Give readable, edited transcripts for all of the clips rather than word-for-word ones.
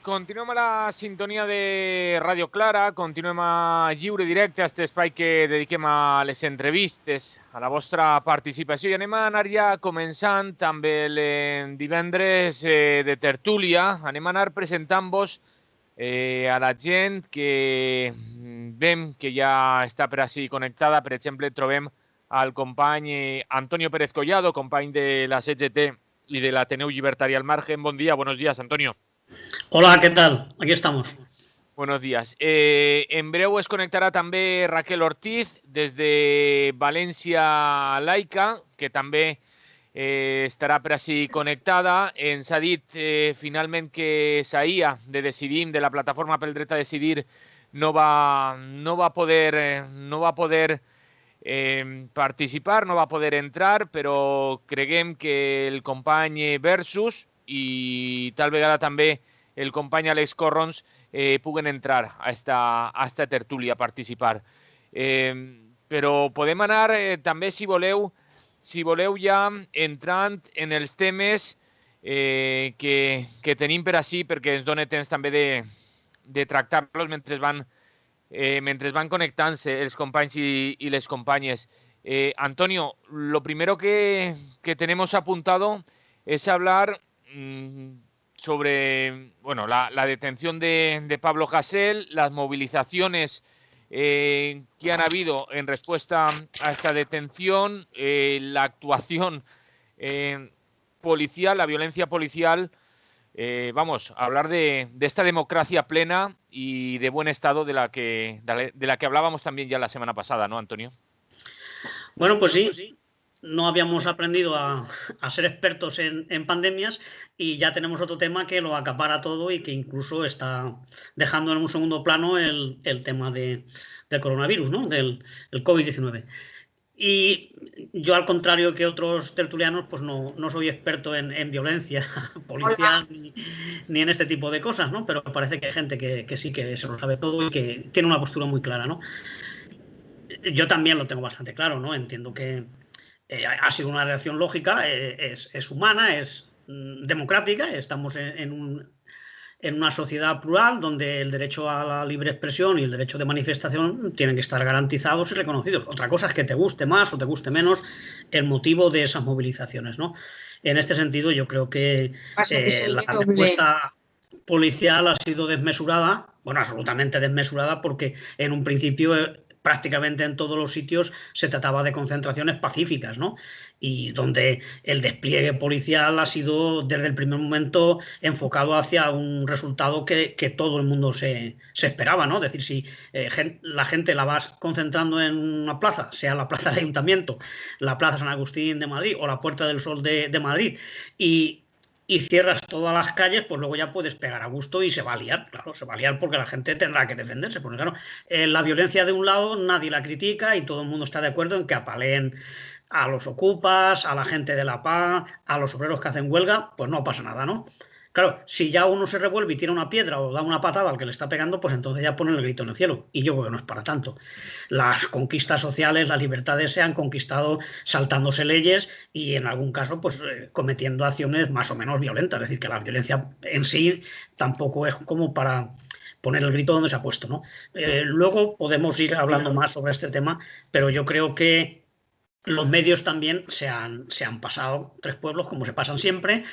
Continuem a la sintonia de Ràdio Clara, continuem a Lliure Directe, aquest espai que dediquem a les entrevistes, a la vostra participació. I anem a anar ja començant amb el divendres de tertúlia. Anem a anar presentant-vos a la gent que vem que ja està per així connectada. Per exemple, trobem al company Antonio Pérez Collado, company de la CGT y de l'Ateneu Llibertari al Margen. Bon dia, buenos días, Antonio. Hola, ¿qué tal? Aquí estamos. Buenos días. En breu es conectarà també Raquel Ortiz des de València Laica, que també estarà per així connectada. Ens ha dit finalment que Saía, de Decidim, de la Plataforma pel Dret a Decidir, no va poder participar, no va poder entrar, però creguem que el company Versus i tal vegada també el company Àlex Corrons puguen entrar a esta tertúlia a participar. Però podem anar també, si voleu ja entrant en els temes que tenim per així, perquè ens dona temps també de tractar-los mentre van conectant-se els companys i les companyes. Antonio, lo primero que tenemos apuntado es hablar sobre la detención de Pablo Hasél, las movilizaciones que han habido en respuesta a esta detención, la actuación policial, la violencia policial. Vamos a hablar de esta democracia plena y de buen estado de la que hablábamos también ya la semana pasada, ¿no, Antonio? Bueno, pues sí. No habíamos aprendido a ser expertos en pandemias y ya tenemos otro tema que lo acapara todo y que incluso está dejando en un segundo plano el tema del coronavirus, ¿no? Del COVID-19. Y yo, al contrario que otros tertulianos, pues no soy experto en violencia policial ni en este tipo de cosas, ¿no? Pero parece que hay gente que sí que se lo sabe todo y que tiene una postura muy clara, ¿no? Yo también lo tengo bastante claro, ¿no? Entiendo que ha sido una reacción lógica, es humana, es democrática. Estamos en una sociedad plural donde el derecho a la libre expresión y el derecho de manifestación tienen que estar garantizados y reconocidos. Otra cosa es que te guste más o te guste menos el motivo de esas movilizaciones, ¿no? En este sentido, yo creo que la respuesta policial ha sido desmesurada, bueno, absolutamente desmesurada, porque en un principio prácticamente en todos los sitios se trataba de concentraciones pacíficas, ¿no? Y donde el despliegue policial ha sido desde el primer momento enfocado hacia un resultado que todo el mundo se esperaba, ¿no? Es decir, si la gente la vas concentrando en una plaza, sea la Plaza del Ayuntamiento, la Plaza San Agustín de Madrid o la Puerta del Sol de Madrid, y cierras todas las calles, pues luego ya puedes pegar a gusto y se va a liar, claro, se va a liar porque la gente tendrá que defenderse, porque claro, la violencia de un lado nadie la critica y todo el mundo está de acuerdo en que apaleen a los ocupas, a la gente de la paz, a los obreros que hacen huelga, pues no pasa nada, ¿no? Claro, si ya uno se revuelve y tira una piedra o da una patada al que le está pegando, pues entonces ya ponen el grito en el cielo. Y yo creo que no es para tanto. Las conquistas sociales, las libertades se han conquistado saltándose leyes y en algún caso pues cometiendo acciones más o menos violentas. Es decir, que la violencia en sí tampoco es como para poner el grito donde se ha puesto, ¿no? Luego podemos ir hablando más sobre este tema, pero yo creo que los medios también se han pasado tres pueblos, como se pasan siempre,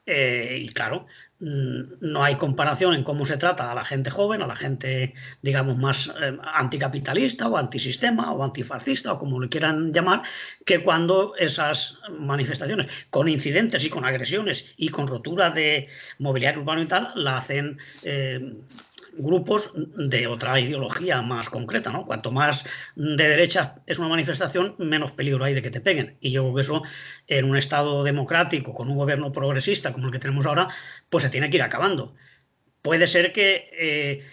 y claro, no hay comparación en cómo se trata a la gente joven, a la gente, digamos, más anticapitalista o antisistema o antifascista o como le quieran llamar, que cuando esas manifestaciones con incidentes y con agresiones y con rotura de mobiliario urbano y tal, la hacen grupos de otra ideología más concreta, ¿no? Cuanto más de derecha es una manifestación, menos peligro hay de que te peguen. Y yo creo que eso, en un Estado democrático, con un gobierno progresista como el que tenemos ahora, pues se tiene que ir acabando. Puede ser que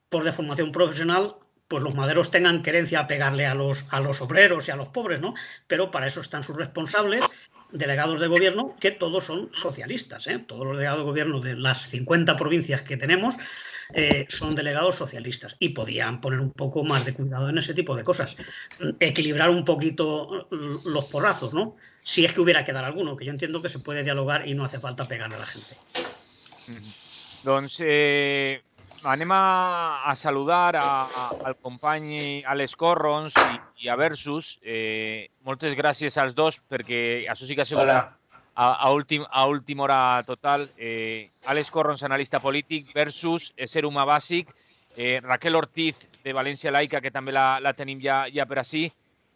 por deformación profesional pues los maderos tengan querencia a pegarle a los obreros y a los pobres, ¿no? Pero para eso están sus responsables, delegados de gobierno, que todos son socialistas, ¿eh? Todos los delegados de gobierno de las 50 provincias que tenemos son delegados socialistas y podían poner un poco más de cuidado en ese tipo de cosas. Equilibrar un poquito los porrazos, ¿no? Si es que hubiera que dar alguno, que yo entiendo que se puede dialogar y no hace falta pegarle a la gente. Doncs anem a saludar al company Àlex Corrons i a Versus. Moltes gràcies als dos, perquè això sí que ha sigut a última hora total. Àlex Corrons, analista polític, Versus, ser humà bàsic, Raquel Ortiz, de València Laica, que també la tenim ja per ací,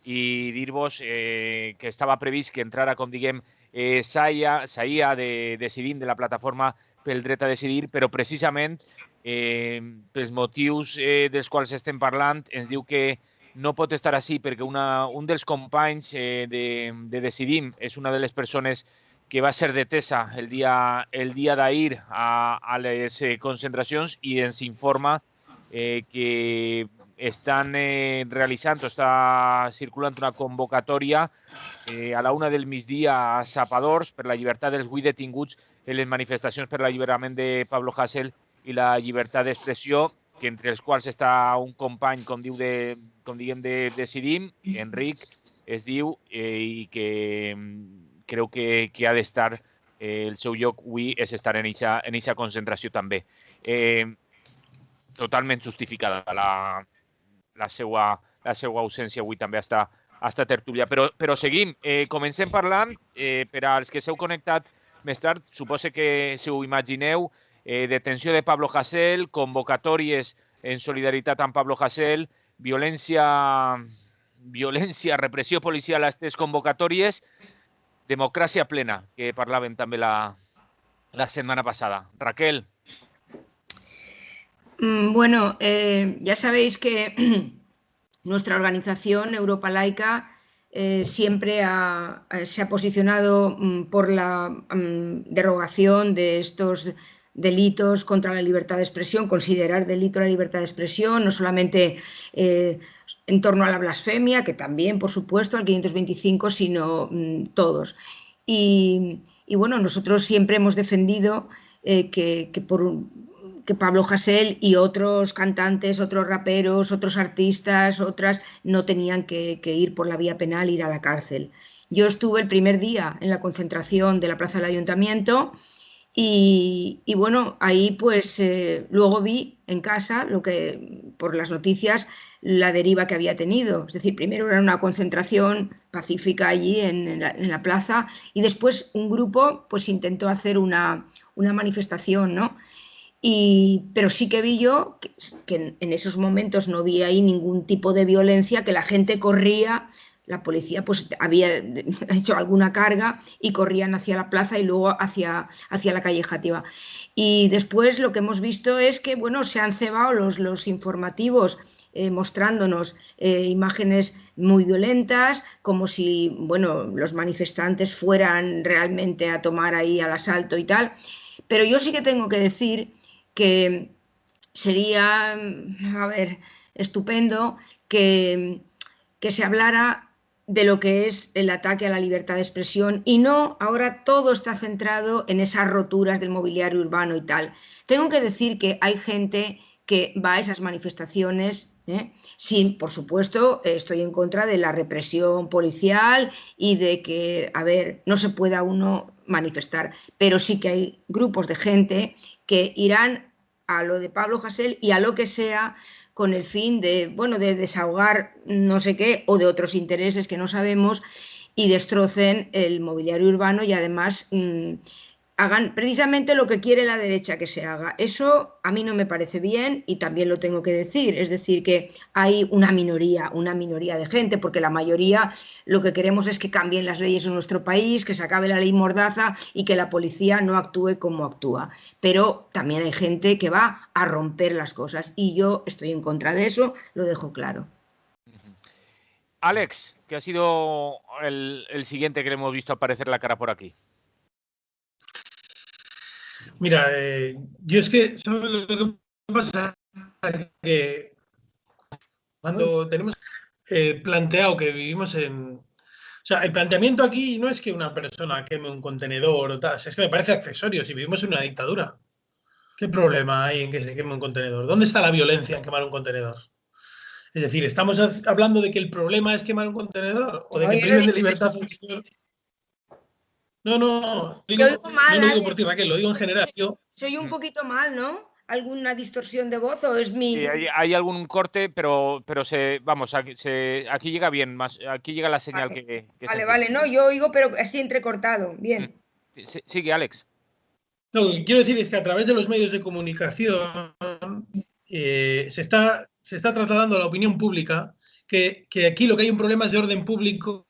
i dir-vos que estava previst que entrara, com diguem, Saia de Decidim, de la plataforma pel dret a decidir, però precisament pels motius dels quals estem parlant ens diu que no pot estar així perquè un dels companys de Decidim és una de les persones que va ser detesa el dia d'ahir a les concentracions i ens informa que estan realitzant o està circulant una convocatòria a la 1 del migdia a Sapadors per la llibertat dels 8 detinguts en les manifestacions per l'alliberament de Pablo Hasél i la llibertat d'expressió, que entre els quals està un company, com diguem, de Decidim, Enric, es diu, i que creu que ha d'estar, el seu lloc avui és estar en aquesta concentració també. Totalment justificada la seva ausència avui també està tertúlia. Però seguim. Comencem parlant, per als que s'heu connectat més tard, suposo que si ho imagineu, detenció de Pablo Hasél, convocatòries en solidaritat amb Pablo Hasél, violència, repressió policial a aquestes convocatòries, democràcia plena, que parlàvem també la setmana passada. Raquel. Bueno, ya sabéis que nuestra organización Europa Laica siempre se ha posicionado por la derogación de estos delitos contra la libertad de expresión, considerar delito la libertad de expresión, no solamente en torno a la blasfemia, que también, por supuesto, al 525, sino todos. Y bueno, nosotros siempre hemos defendido que Pablo Hasél y otros cantantes, otros raperos, otros artistas, otras, no tenían que ir por la vía penal, ir a la cárcel. Yo estuve el primer día en la concentración de la Plaza del Ayuntamiento y bueno, ahí pues luego vi en casa, por las noticias, la deriva que había tenido. Es decir, primero era una concentración pacífica allí en la plaza y después un grupo pues intentó hacer una manifestación, ¿no? Pero sí que vi yo que en esos momentos no vi ahí ningún tipo de violencia, que la gente corría, la policía pues había hecho alguna carga y corrían hacia la plaza y luego hacia la calle Játiva. Y después lo que hemos visto es que, bueno, se han cebado los informativos mostrándonos imágenes muy violentas, como si, bueno, los manifestantes fueran realmente a tomar ahí al asalto y tal. Pero yo sí que tengo que decir que sería, a ver, estupendo que se hablara de lo que es el ataque a la libertad de expresión y no, ahora todo está centrado en esas roturas del mobiliario urbano y tal. Tengo que decir que hay gente que va a esas manifestaciones, sí, por supuesto, estoy en contra de la represión policial y de que, a ver, no se pueda uno manifestar, pero sí que hay grupos de gente que irán a lo de Pablo Hasél y a lo que sea con el fin de, bueno, de desahogar no sé qué o de otros intereses que no sabemos y destrocen el mobiliario urbano y además hagan precisamente lo que quiere la derecha que se haga. Eso a mí no me parece bien y también lo tengo que decir. Es decir, que hay una minoría de gente, porque la mayoría lo que queremos es que cambien las leyes en nuestro país, que se acabe la ley Mordaza y que la policía no actúe como actúa. Pero también hay gente que va a romper las cosas y yo estoy en contra de eso, lo dejo claro. Àlex, que ha sido el siguiente que le hemos visto aparecer la cara por aquí. Mira, yo es que, ¿sabes lo que pasa? Que cuando tenemos planteado que vivimos en... O sea, el planteamiento aquí no es que una persona queme un contenedor o tal, es que me parece accesorio, si vivimos en una dictadura. ¿Qué problema hay en que se queme un contenedor? ¿Dónde está la violencia en quemar un contenedor? Es decir, ¿estamos hablando de que el problema es quemar un contenedor? ¿O de que priven de libertad a un señor? No, no lo digo por ti, Raquel, lo digo en general. Soy un poquito mal, ¿no? ¿Alguna distorsión de voz o es mi...? Sí, hay algún corte, pero vamos, aquí llega bien, aquí llega la señal Vale, que se vale, entiende. vale, no, yo oigo, pero así entrecortado. Mm. Bien. Sigue, Alex. No, lo que quiero decir es que a través de los medios de comunicación se está trasladando a la opinión pública que aquí lo que hay un problema es de orden público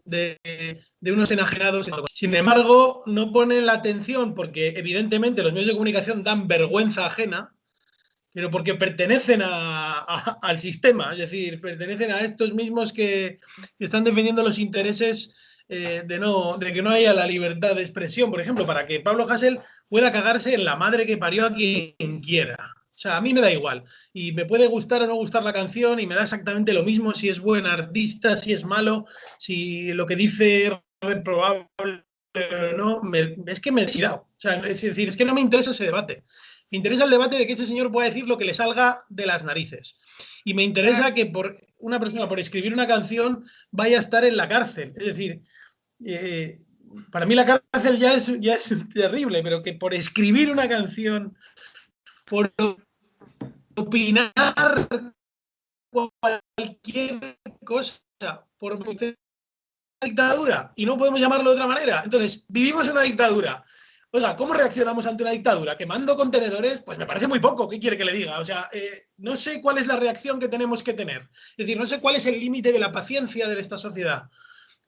de, de unos enajenados. Sin embargo, no ponen la atención porque evidentemente los medios de comunicación dan vergüenza ajena, pero porque pertenecen al sistema, es decir, pertenecen a estos mismos que están defendiendo los intereses de que no haya la libertad de expresión, por ejemplo, para que Pablo Hasél pueda cagarse en la madre que parió a quien quiera. O sea, a mí me da igual. Y me puede gustar o no gustar la canción y me da exactamente lo mismo si es buen artista, si es malo, si lo que dice es reprobable o no. Es que me he tirado. O sea, es decir, es que no me interesa ese debate. Me interesa el debate de que ese señor pueda decir lo que le salga de las narices. Y me interesa que por una persona, por escribir una canción, vaya a estar en la cárcel. Es decir, para mí la cárcel ya es terrible, pero que por escribir una canción, por opinar cualquier cosa, por una dictadura, y no podemos llamarlo de otra manera. Entonces, vivimos en una dictadura. Oiga, ¿cómo reaccionamos ante una dictadura? ¿Quemando contenedores? Pues me parece muy poco. ¿Qué quiere que le diga? O sea, no sé cuál es la reacción que tenemos que tener. Es decir, no sé cuál es el límite de la paciencia de esta sociedad.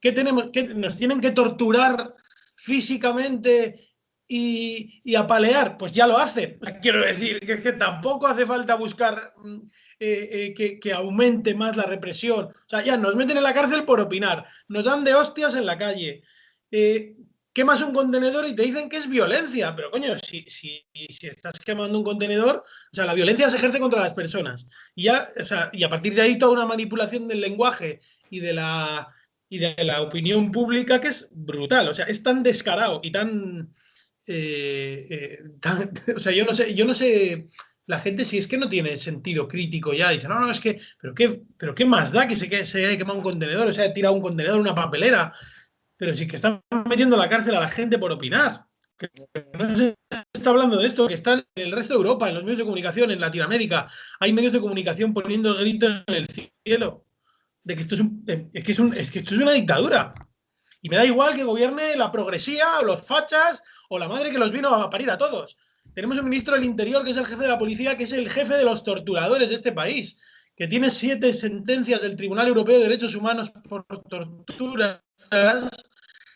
¿Qué tenemos? ¿Qué, nos tienen que torturar físicamente y apalear? Pues ya lo hacen. Quiero decir que es que tampoco hace falta buscar que aumente más la represión. O sea, ya nos meten en la cárcel por opinar, nos dan de hostias en la calle. Quemas un contenedor y te dicen que es violencia, pero coño, si estás quemando un contenedor, o sea, la violencia se ejerce contra las personas. Y ya, o sea, y a partir de ahí toda una manipulación del lenguaje y de la opinión pública que es brutal. O sea, es tan descarado y o sea, yo no sé, la gente si es que no tiene sentido crítico ya, dice, no, es que, pero qué más da que se haya quemado un contenedor, o sea, he tirado un contenedor, una papelera, pero sí que están metiendo a la cárcel a la gente por opinar. Que no se está hablando de esto, que está en el resto de Europa, en los medios de comunicación, en Latinoamérica, hay medios de comunicación poniendo el grito en el cielo de que esto es una dictadura. Y me da igual que gobierne la progresía o los fachas o la madre que los vino a parir a todos. Tenemos un ministro del Interior que es el jefe de la policía, que es el jefe de los torturadores de este país, que tiene 7 sentencias del Tribunal Europeo de Derechos Humanos por torturas.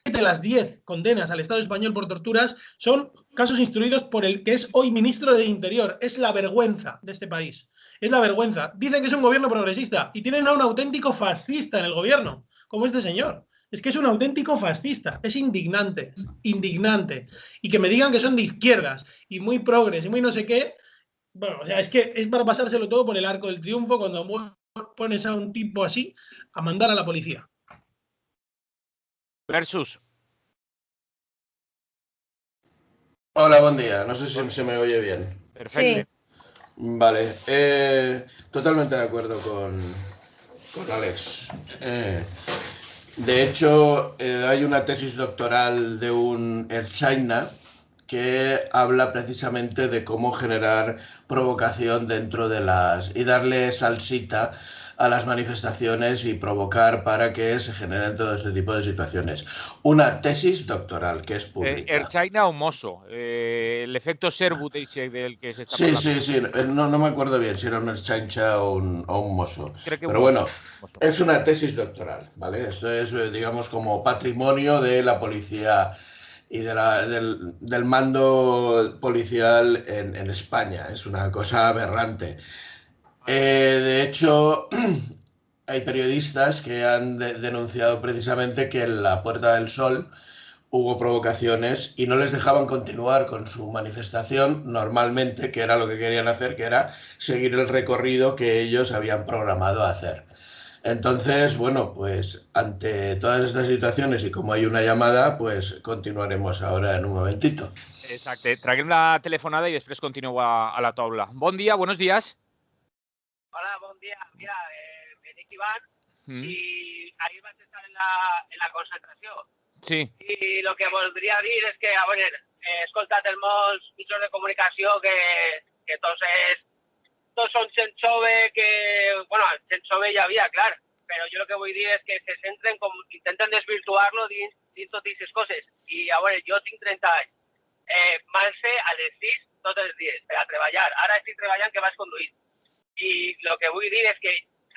De las 10 condenas al Estado español por torturas son casos instruidos por el que es hoy ministro de Interior. Es la vergüenza de este país. Es la vergüenza. Dicen que es un gobierno progresista y tienen a un auténtico fascista en el gobierno, como este señor. Es que es un auténtico fascista. Es indignante, indignante. Y que me digan que son de izquierdas y muy progres y muy no sé qué. Bueno, o sea, es que es para pasárselo todo por el arco del triunfo cuando pones a un tipo así a mandar a la policía. Versus. Hola, buen día. No sé si se me oye bien. Perfecto. Sí. Vale. Totalmente de acuerdo con Alex. De hecho, hay una tesis doctoral de un Erchaina que habla precisamente de cómo generar provocación dentro de y darle salsita a las manifestaciones y provocar para que se generen todo este tipo de situaciones. Una tesis doctoral que es pública. Erchaina o Mosso, el efecto Sherwood del que se está Sí, hablando. sí. No me acuerdo bien si era un Erchaincha o un Mosso. Creo que Pero un bueno, Mosso. es una tesis doctoral, ¿vale? Esto es, digamos, como patrimonio de la policía y del mando policial en España. Es una cosa aberrante. De hecho, hay periodistas que han denunciado precisamente que en la Puerta del Sol hubo provocaciones y no les dejaban continuar con su manifestación normalmente, que era lo que querían hacer, que era seguir el recorrido que ellos habían programado hacer. Entonces, bueno, pues ante todas estas situaciones y como hay una llamada, pues continuaremos ahora en un momentito. Exacto. Traguem la telefonada i després continueu a la taula. Bon dia, buenos días. Hola, bon dia. Mira, me dic Ivan i ahir vaig estar en la concentració. Sí. I el que voldria dir és que, a veure, he escoltat els molts mitjans de comunicació que tots són gent jove, que, bueno, gent jove ja havia, clar, però jo el que vull dir és que se centren com, intenten desvirtuar-lo dins totes aquestes coses. I a veure, jo tinc 30 anys, m'alce a les 6 tots els dies per a treballar. Ara estic treballant que vaig conduint. I el que vull dir és que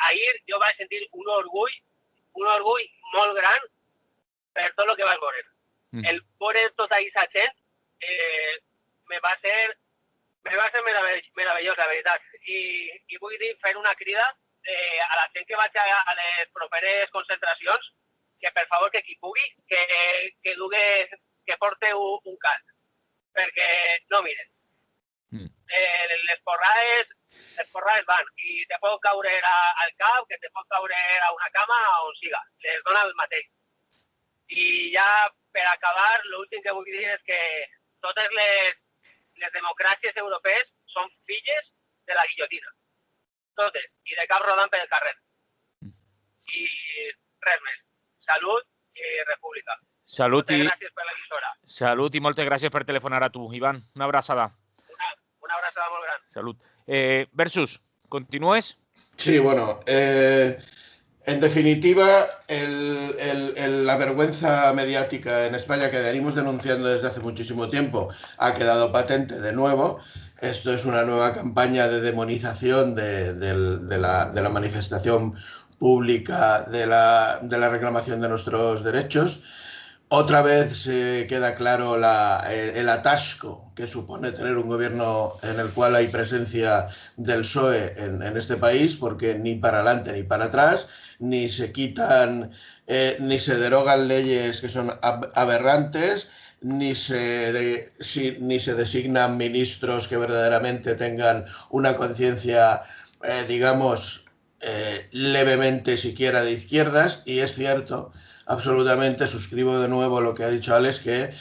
ahir jo vaig sentir un orgull molt gran per tot el que vaig veure. El veure tota aquesta gent me va ser meravellós, la veritat. I vull dir, fer una crida a la gent que vaig a les properes concentracions, que per favor que qui pugui, que porte un casc, perquè no miren. Les porrades van, i te pot caure al cap, que te pot caure a una cama, on siga, les dona el mateix. I ja, per acabar, l'últim que vull dir és que totes les democràcies europees són filles de la guillotina. Totes, i de cap rodant pel carrer. I res més. Salut i república. Salut i... Moltes gràcies per l'emissora. Salut i moltes gràcies per telefonar a tu, Ivan. Una abraçada. Una abraçada molt gran. Salut. Versus, ¿continúes? Sí, bueno, en definitiva, la vergüenza mediática en España que venimos denunciando desde hace muchísimo tiempo ha quedado patente de nuevo. Esto es una nueva campaña de demonización de la manifestación pública de la reclamación de nuestros derechos. Otra vez queda claro el atasco que supone tener un gobierno en el cual hay presencia del PSOE en este país, porque ni para adelante ni para atrás, ni se quitan, ni se derogan leyes que son aberrantes, ni se designan ministros que verdaderamente tengan una conciencia, digamos, levemente siquiera de izquierdas. Y es cierto, absolutamente, suscribo de nuevo lo que ha dicho Alex, que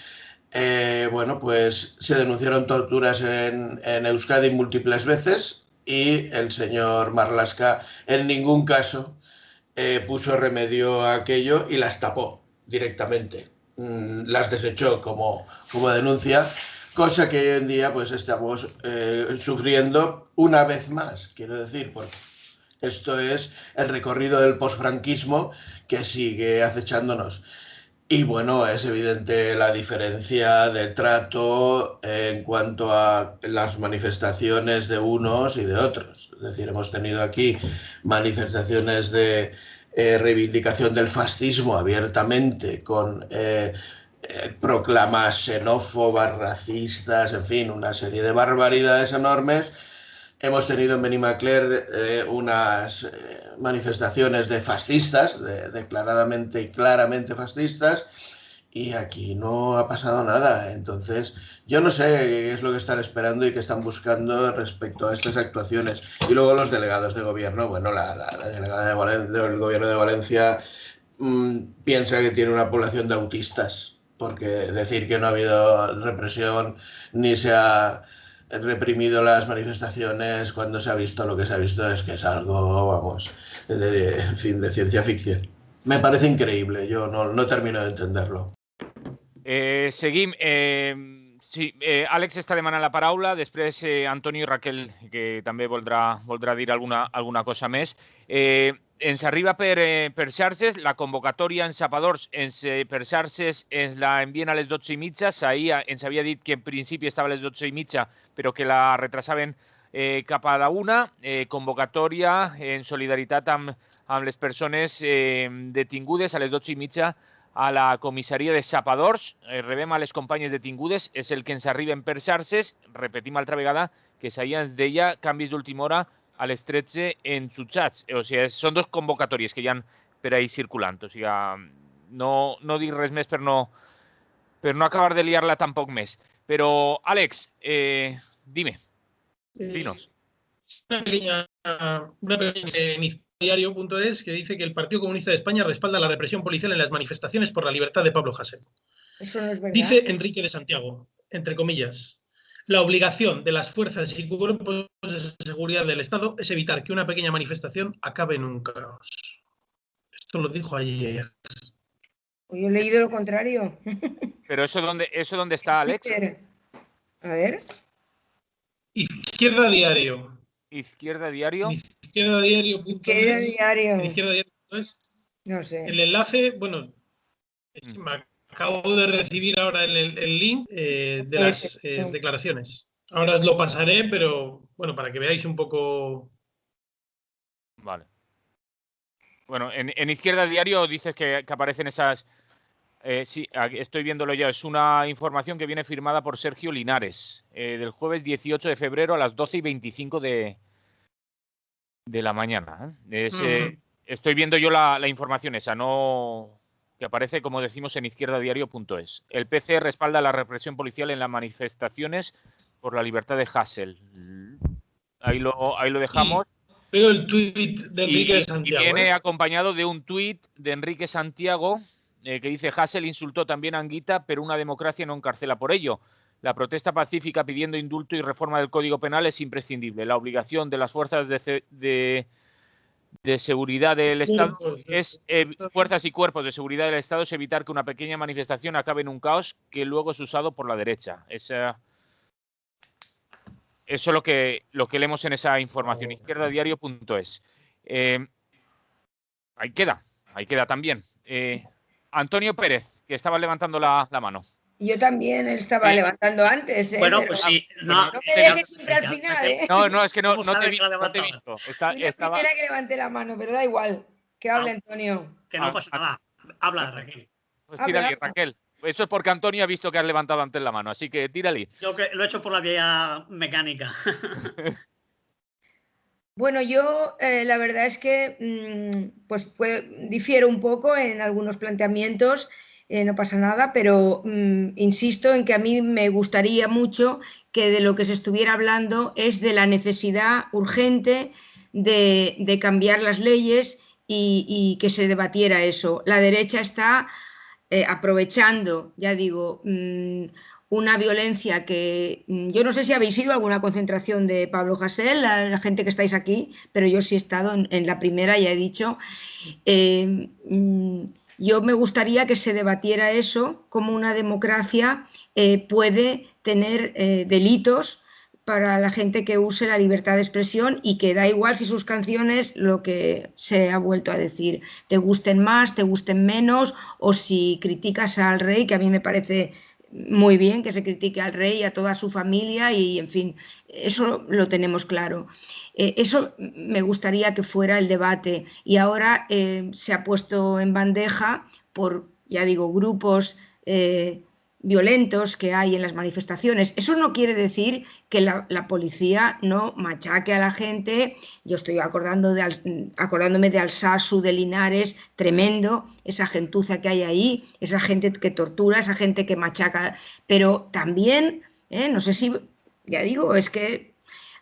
bueno, pues se denunciaron torturas en Euskadi múltiples veces y el señor Marlaska en ningún caso puso remedio a aquello y las tapó directamente, las desechó como denuncia, cosa que hoy en día pues estamos sufriendo una vez más, quiero decir, porque esto es el recorrido del posfranquismo que sigue acechándonos. Y bueno, es evidente la diferencia de trato en cuanto a las manifestaciones de unos y de otros. Es decir, hemos tenido aquí manifestaciones de reivindicación del fascismo abiertamente, con proclamas xenófobas, racistas, en fin, una serie de barbaridades enormes. Hemos tenido en Benimaclet unas manifestaciones de fascistas, declaradamente y claramente fascistas, y aquí no ha pasado nada. Entonces, yo no sé qué es lo que están esperando y qué están buscando respecto a estas actuaciones. Y luego los delegados de gobierno, bueno, la delegada del gobierno de Valencia piensa que tiene una población de autistas, porque decir que no ha habido represión ni se ha reprimido las manifestaciones cuando se ha visto lo que se ha visto es que es algo, vamos, en fin, de ciencia ficción. Me parece increíble, yo no termino de entenderlo. Seguim. Sí, Àlex està demanant la paraula, després Antonio i Raquel, que també voldrà dir alguna cosa més. Ens arriba per xarxes, la convocatòria en sapadors per xarxes ens la envien a les 12:30. Ahir ens havia dit que en principi estava a les 12:30, però que la retrasaven cap a la 1. Convocatòria en solidaritat amb les persones detingudes a les 12:30 a la comissaria de sapadors. Rebem a les companyes detingudes, és el que ens arriben per xarxes. Repetim altra vegada que ahir ens deia canvis d'última hora a les 13 en jutjats. O sigui, són dos convocatòries que hi ha per ahí circulant. O sigui, no dic res més per no acabar de liar-la tampoc més. Però, Àlex, dime, dinos. Una pequeña en diario.es que dice que el Partido Comunista de España respalda la represión policial en las manifestaciones por la libertad de Pablo Hasél. Eso no es verdad. Dice Enrique de Santiago, entre comillas, la obligación de las fuerzas y cuerpos de seguridad del Estado es evitar que una pequeña manifestación acabe en un caos. Esto lo dijo ayer. Yo he leído lo contrario. Pero eso dónde está, Alex. A ver. Izquierda Diario. Izquierda Diario. Izquierdadiario.es. Izquierda Diario. En Izquierdadiario.es. No sé. El enlace, bueno, me acabo de recibir ahora el link de las declaraciones. Ahora os lo pasaré, pero bueno, para que veáis un poco. Vale. Bueno, en Izquierda Diario dices que aparecen esas... sí, estoy viéndolo ya. Es una información que viene firmada por Sergio Linares, del jueves 18 de febrero a las 12:25 de la mañana. Estoy viendo yo la información esa, no... que aparece, como decimos, en izquierdadiario.es. El PC respalda la represión policial en las manifestaciones por la libertad de Hasél. Ahí lo dejamos. Sí, veo el tuit de Enrique de Santiago. Y viene acompañado de un tuit de Enrique Santiago que dice: Hasél insultó también a Anguita, pero una democracia no encarcela por ello. La protesta pacífica pidiendo indulto y reforma del Código Penal es imprescindible. La obligación de las fuerzas de seguridad del Estado fuerzas y cuerpos de seguridad del Estado es evitar que una pequeña manifestación acabe en un caos que luego es usado por la derecha. Eso es lo que leemos en esa información, izquierdadiario.es. Ahí queda también. Antonio Pérez, que estaba levantando la mano. Yo también estaba levantando antes. Bueno, pero pues sí. No me dejes siempre al final. No, es que no te he visto. Fui la primera que levanté la mano, pero da igual. Que hable Antonio. Que no pasa nada. Habla, Raquel. Pues tírale, Raquel. Eso es porque Antonio ha visto que has levantado antes la mano, así que tírale. Yo lo he hecho por la vía mecánica. Bueno, yo la verdad es que difiero un poco en algunos planteamientos, no pasa nada, pero insisto en que a mí me gustaría mucho que de lo que se estuviera hablando es de la necesidad urgente de cambiar las leyes y que se debatiera eso. La derecha está aprovechando, ya digo, una violencia que yo no sé si habéis ido a alguna concentración de Pablo Hasél, la gente que estáis aquí, pero yo sí he estado en la primera y he dicho, yo me gustaría que se debatiera eso, cómo una democracia puede tener delitos para la gente que use la libertad de expresión y que da igual si sus canciones, lo que se ha vuelto a decir, te gusten más, te gusten menos, o si criticas al rey, que a mí me parece muy bien que se critique al rey y a toda su familia y, en fin, eso lo tenemos claro. Eso me gustaría que fuera el debate y ahora se ha puesto en bandeja por, ya digo, grupos violentos que hay en las manifestaciones. Eso no quiere decir que la policía no machaque a la gente. Yo estoy acordándome de Alsasu, de Linares, tremendo, esa gentuza que hay ahí, esa gente que tortura, esa gente que machaca, pero también, no sé si, ya digo, es que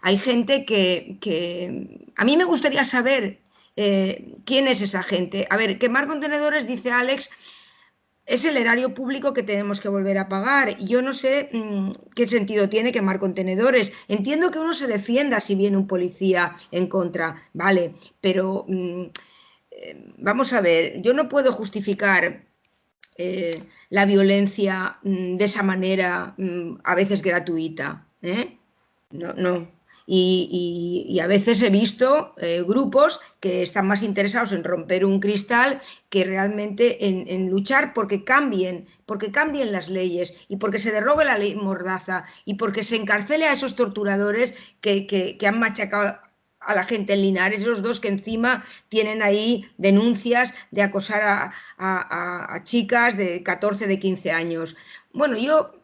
hay gente que a mí me gustaría saber quién es esa gente. A ver, quemar contenedores, dice Alex, es el erario público que tenemos que volver a pagar. Yo no sé qué sentido tiene quemar contenedores. Entiendo que uno se defienda si viene un policía en contra, vale, pero vamos a ver, yo no puedo justificar la violencia de esa manera, a veces gratuita. No. Y a veces he visto grupos que están más interesados en romper un cristal que realmente en luchar porque cambien las leyes y porque se derrogue la ley Mordaza y porque se encarcele a esos torturadores que han machacado a la gente en Linares, esos dos que encima tienen ahí denuncias de acosar a chicas de 14, de 15 años. Bueno, yo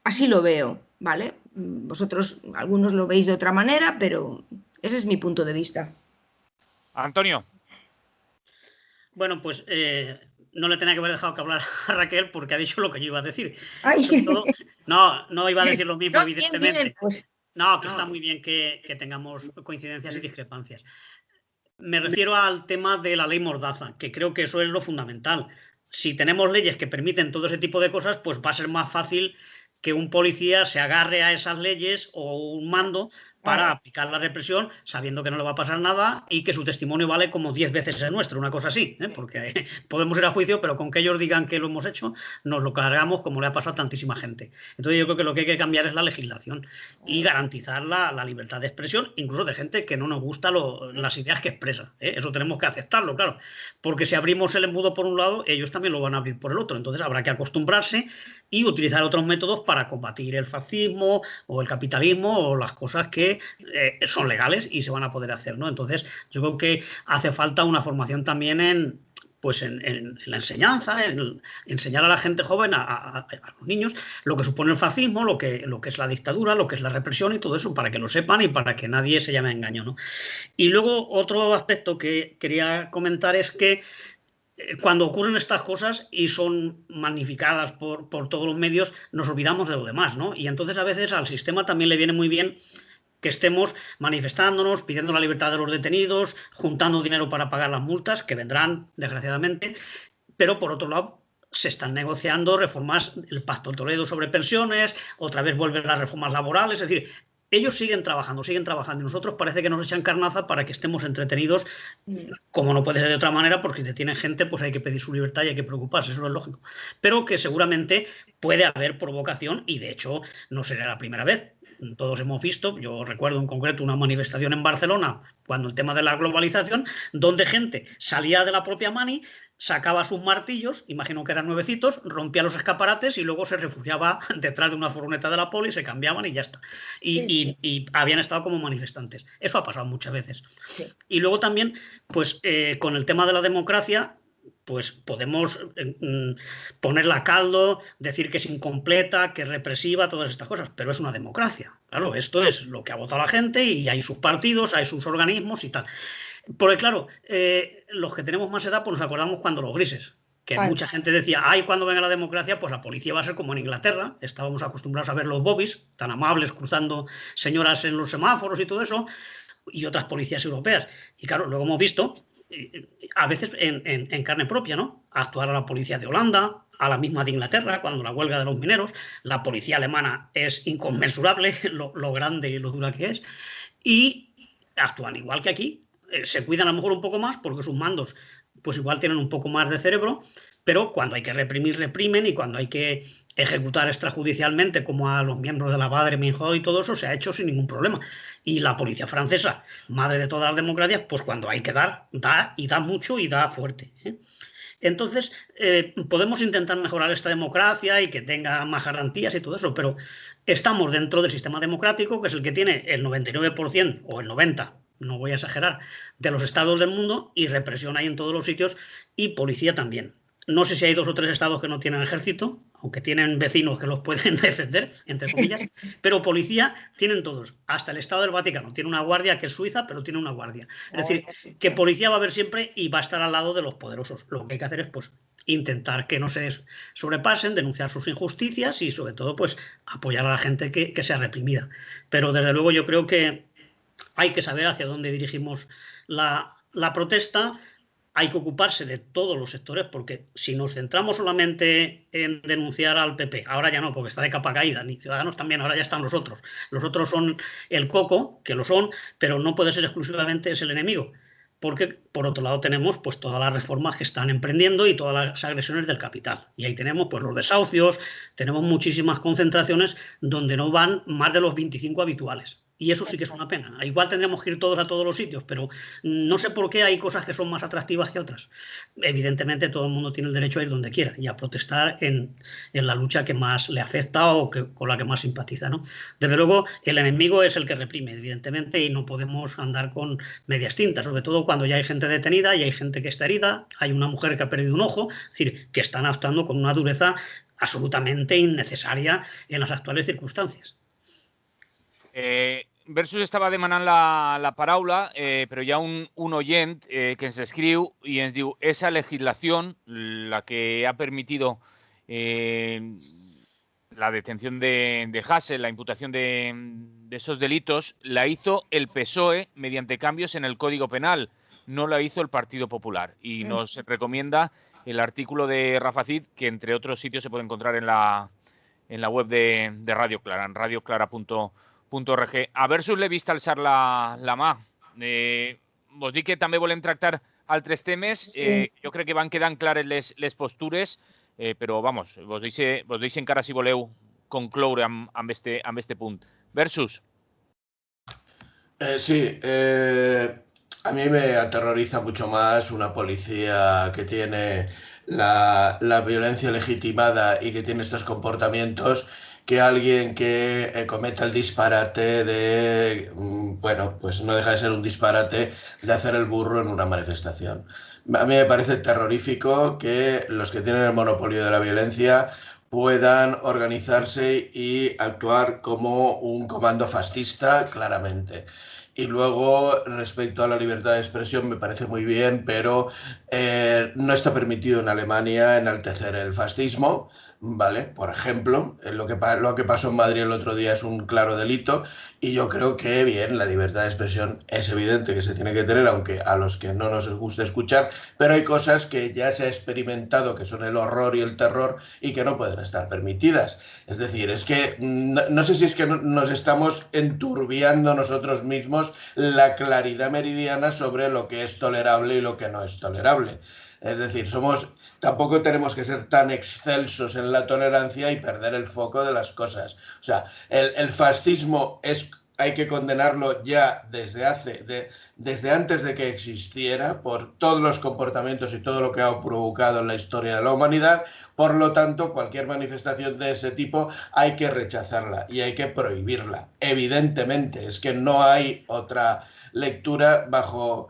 así lo veo, ¿vale? Vosotros, algunos lo veis de otra manera, pero ese es mi punto de vista. Antonio. Bueno, pues no le tenía que haber dejado que hablar a Raquel porque ha dicho lo que yo iba a decir. Ay. Sobre todo, no iba a decir lo mismo, no, evidentemente. Bien, pues. No, que está muy bien que tengamos coincidencias y discrepancias. Me refiero al tema de la ley Mordaza, que creo que eso es lo fundamental. Si tenemos leyes que permiten todo ese tipo de cosas, pues va a ser más fácil que un policía se agarre a esas leyes o un mando para aplicar la represión sabiendo que no le va a pasar nada y que su testimonio vale como 10 veces el nuestro, una cosa así, ¿eh? Porque podemos ir a juicio, pero con que ellos digan que lo hemos hecho, nos lo cargamos como le ha pasado a tantísima gente. Entonces yo creo que lo que hay que cambiar es la legislación y garantizar la libertad de expresión, incluso de gente que no nos gusta las ideas que expresa, ¿eh? Eso tenemos que aceptarlo, claro, porque si abrimos el embudo por un lado, ellos también lo van a abrir por el otro, entonces habrá que acostumbrarse y utilizar otros métodos para combatir el fascismo o el capitalismo o las cosas que son legales y se van a poder hacer, ¿no? Entonces, yo creo que hace falta una formación también en la enseñanza, en enseñar a la gente joven, a los niños, lo que supone el fascismo, lo que es la dictadura, lo que es la represión y todo eso, para que lo sepan y para que nadie se llame a engaño, ¿no? Y luego, otro aspecto que quería comentar es que cuando ocurren estas cosas y son magnificadas por todos los medios, nos olvidamos de lo demás, ¿no? Y entonces a veces al sistema también le viene muy bien que estemos manifestándonos, pidiendo la libertad de los detenidos, juntando dinero para pagar las multas, que vendrán, desgraciadamente, pero por otro lado se están negociando reformas, el Pacto de Toledo sobre pensiones, otra vez vuelven las reformas laborales, es decir, ellos siguen trabajando y nosotros parece que nos echan carnaza para que estemos entretenidos, como no puede ser de otra manera, porque si detienen gente pues hay que pedir su libertad y hay que preocuparse, eso es lógico, pero que seguramente puede haber provocación y de hecho no será la primera vez. Todos hemos visto, yo recuerdo en concreto una manifestación en Barcelona cuando el tema de la globalización, donde gente salía de la propia Mani, sacaba sus martillos, imagino que eran nuevecitos, rompía los escaparates y luego se refugiaba detrás de una furgoneta de la poli, se cambiaban y ya está. Y habían estado como manifestantes. Eso ha pasado muchas veces. Sí. Y luego también, pues con el tema de la democracia, pues podemos ponerla a caldo, decir que es incompleta, que es represiva, todas estas cosas, pero es una democracia. Claro, esto es lo que ha votado la gente y hay sus partidos, hay sus organismos y tal. Porque claro, los que tenemos más edad, pues nos acordamos cuando los grises, que mucha gente decía, ay, cuando venga la democracia, pues la policía va a ser como en Inglaterra, estábamos acostumbrados a ver los bobbies, tan amables, cruzando señoras en los semáforos y todo eso, y otras policías europeas. Y claro, luego hemos visto, a veces en carne propia, ¿no? Actuar a la policía de Holanda, a la misma de Inglaterra, cuando la huelga de los mineros, la policía alemana es inconmensurable, lo grande y lo dura que es, y actúan igual que aquí. Se cuidan a lo mejor un poco más porque sus mandos pues igual tienen un poco más de cerebro, pero cuando hay que reprimir, reprimen, y cuando hay que ejecutar extrajudicialmente como a los miembros de la Badre Minho y todo eso, se ha hecho sin ningún problema. Y la policía francesa, madre de todas las democracias, pues cuando hay que dar, da, y da mucho y da fuerte, ¿eh? Entonces, podemos intentar mejorar esta democracia y que tenga más garantías y todo eso, pero estamos dentro del sistema democrático, que es el que tiene el 99% o el 90%, no voy a exagerar, de los estados del mundo, y represión hay en todos los sitios y policía también. No sé si hay 2 o 3 estados que no tienen ejército, aunque tienen vecinos que los pueden defender, entre comillas, pero policía tienen todos. Hasta el Estado del Vaticano tiene una guardia que es Suiza, pero tiene una guardia. Es decir, que policía va a haber siempre y va a estar al lado de los poderosos. Lo que hay que hacer es pues intentar que no se sobrepasen, denunciar sus injusticias y sobre todo pues apoyar a la gente que sea reprimida. Pero desde luego yo creo que hay que saber hacia dónde dirigimos la protesta. Hay que ocuparse de todos los sectores, porque si nos centramos solamente en denunciar al PP, ahora ya no, porque está de capa caída, ni Ciudadanos también, ahora ya están los otros. Los otros son el coco, que lo son, pero no puede ser exclusivamente es el enemigo, porque por otro lado tenemos pues todas las reformas que están emprendiendo y todas las agresiones del capital. Y ahí tenemos pues los desahucios, tenemos muchísimas concentraciones donde no van más de los 25 habituales. Y eso sí que es una pena. Igual tendríamos que ir todos a todos los sitios, pero no sé por qué hay cosas que son más atractivas que otras. Evidentemente todo el mundo tiene el derecho a ir donde quiera y a protestar en la lucha que más le afecta o con la que más simpatiza, ¿no? Desde luego el enemigo es el que reprime, evidentemente, y no podemos andar con medias tintas, sobre todo cuando ya hay gente detenida y hay gente que está herida, hay una mujer que ha perdido un ojo, es decir, que están actuando con una dureza absolutamente innecesaria en las actuales circunstancias. Versus estava demanant la paraula, però hi ha un oient que ens escriu i ens diu esa legislación, la que ha permitido la detención de Hasél, la imputación de esos delitos, la hizo el PSOE mediante cambios en el Código Penal, no la hizo el Partido Popular. Y nos recomienda el artículo de Rafa Cid, que entre otros sitios se puede encontrar en la web de Radio Clara, en radioclara.com. A Versus l'he vist alçar la mà. Vos dic que també volem tractar altres temes. Jo crec que van quedant clares les postures, però, vamos, vos deixo encara, si voleu, concloure amb este punt. Versus. Sí, a mí me aterroriza mucho más una policía que tiene la violencia legitimada y que tiene estos comportamientos que alguien que cometa el disparate de, bueno, pues no deja de ser un disparate de hacer el burro en una manifestación. A mí me parece terrorífico que los que tienen el monopolio de la violencia puedan organizarse y actuar como un comando fascista, claramente. Y luego, respecto a la libertad de expresión, me parece muy bien, pero no está permitido en Alemania enaltecer el fascismo, ¿vale? Por ejemplo, lo que pasó en Madrid el otro día es un claro delito, y yo creo que, bien, la libertad de expresión es evidente que se tiene que tener, aunque a los que no nos guste escuchar, pero hay cosas que ya se ha experimentado, que son el horror y el terror, y que no pueden estar permitidas. Es decir, es que no sé si es que nos estamos enturbiando nosotros mismos la claridad meridiana sobre lo que es tolerable y lo que no es tolerable. Es decir, tampoco tenemos que ser tan excelsos en la tolerancia y perder el foco de las cosas. O sea, el fascismo hay que condenarlo ya desde antes de que existiera, por todos los comportamientos y todo lo que ha provocado en la historia de la humanidad. Por lo tanto, cualquier manifestación de ese tipo hay que rechazarla y hay que prohibirla. Evidentemente, es que no hay otra lectura bajo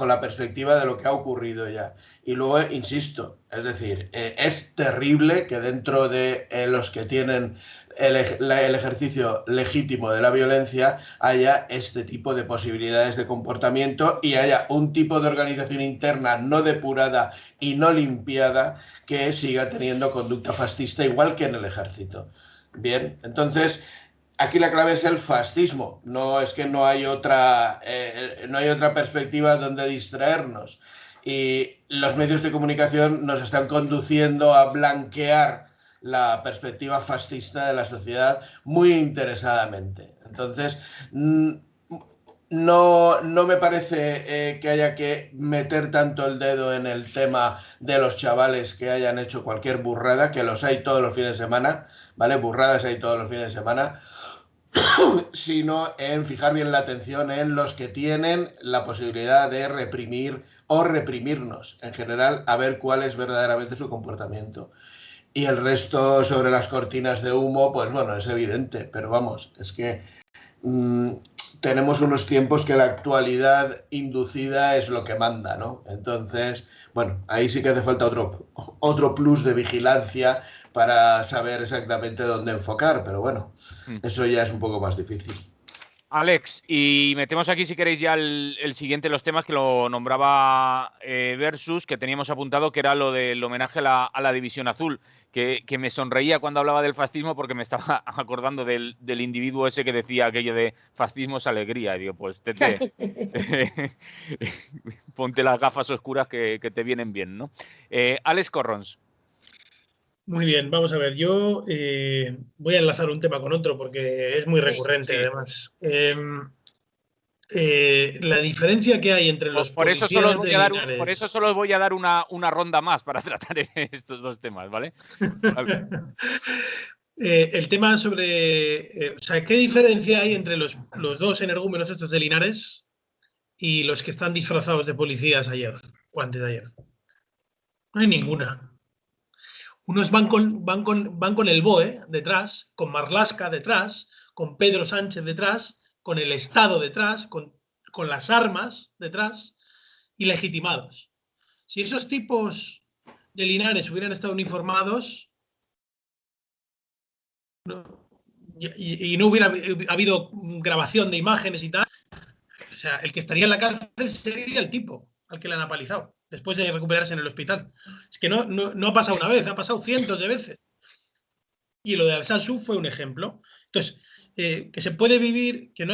la perspectiva de lo que ha ocurrido ya. Y luego, insisto, es decir, es terrible que dentro de los que tienen el ejercicio legítimo de la violencia haya este tipo de posibilidades de comportamiento y haya un tipo de organización interna no depurada y no limpiada que siga teniendo conducta fascista, igual que en el ejército. Bien, entonces aquí la clave es el fascismo, no es que no hay otra perspectiva donde distraernos. Y los medios de comunicación nos están conduciendo a blanquear la perspectiva fascista de la sociedad muy interesadamente. Entonces, no me parece que haya que meter tanto el dedo en el tema de los chavales que hayan hecho cualquier burrada, que los hay todos los fines de semana, ¿vale? Burradas hay todos los fines de semana, sino en fijar bien la atención en los que tienen la posibilidad de reprimir o reprimirnos en general, a ver cuál es verdaderamente su comportamiento. Y el resto sobre las cortinas de humo, pues bueno, es evidente, pero vamos, es que tenemos unos tiempos que la actualidad inducida es lo que manda, ¿no? Entonces, bueno, ahí sí que hace falta otro plus de vigilancia para saber exactamente dónde enfocar, pero bueno, eso ya es un poco más difícil. Alex, y metemos aquí, si queréis, ya el siguiente de los temas que lo nombraba Versus, que teníamos apuntado, que era lo del homenaje a la División Azul, que me sonreía cuando hablaba del fascismo porque me estaba acordando del individuo ese que decía aquello de fascismo es alegría. Y digo, pues ponte las gafas oscuras que te vienen bien, ¿no? Alex Corrons. Muy bien, vamos a ver, yo voy a enlazar un tema con otro porque es muy recurrente, sí. Además. La diferencia que hay entre los policías de Linares... Por eso solo os voy a dar una ronda más para tratar estos dos temas, ¿vale? El tema sobre... o sea, ¿qué diferencia hay entre los dos energúmenos estos de Linares y los que están disfrazados de policías ayer o antes de ayer? No hay ninguna. Unos van con el BOE detrás, con Marlaska detrás, con Pedro Sánchez detrás, con el Estado detrás, con las armas detrás y legitimados. Si esos tipos de Linares hubieran estado uniformados y no hubiera habido grabación de imágenes y tal, o sea, el que estaría en la cárcel sería el tipo al que le han apalizado después de recuperarse en el hospital. Es que no ha pasado una vez, ha pasado cientos de veces. Y lo de Alsasua fue un ejemplo. Entonces, que se puede vivir, que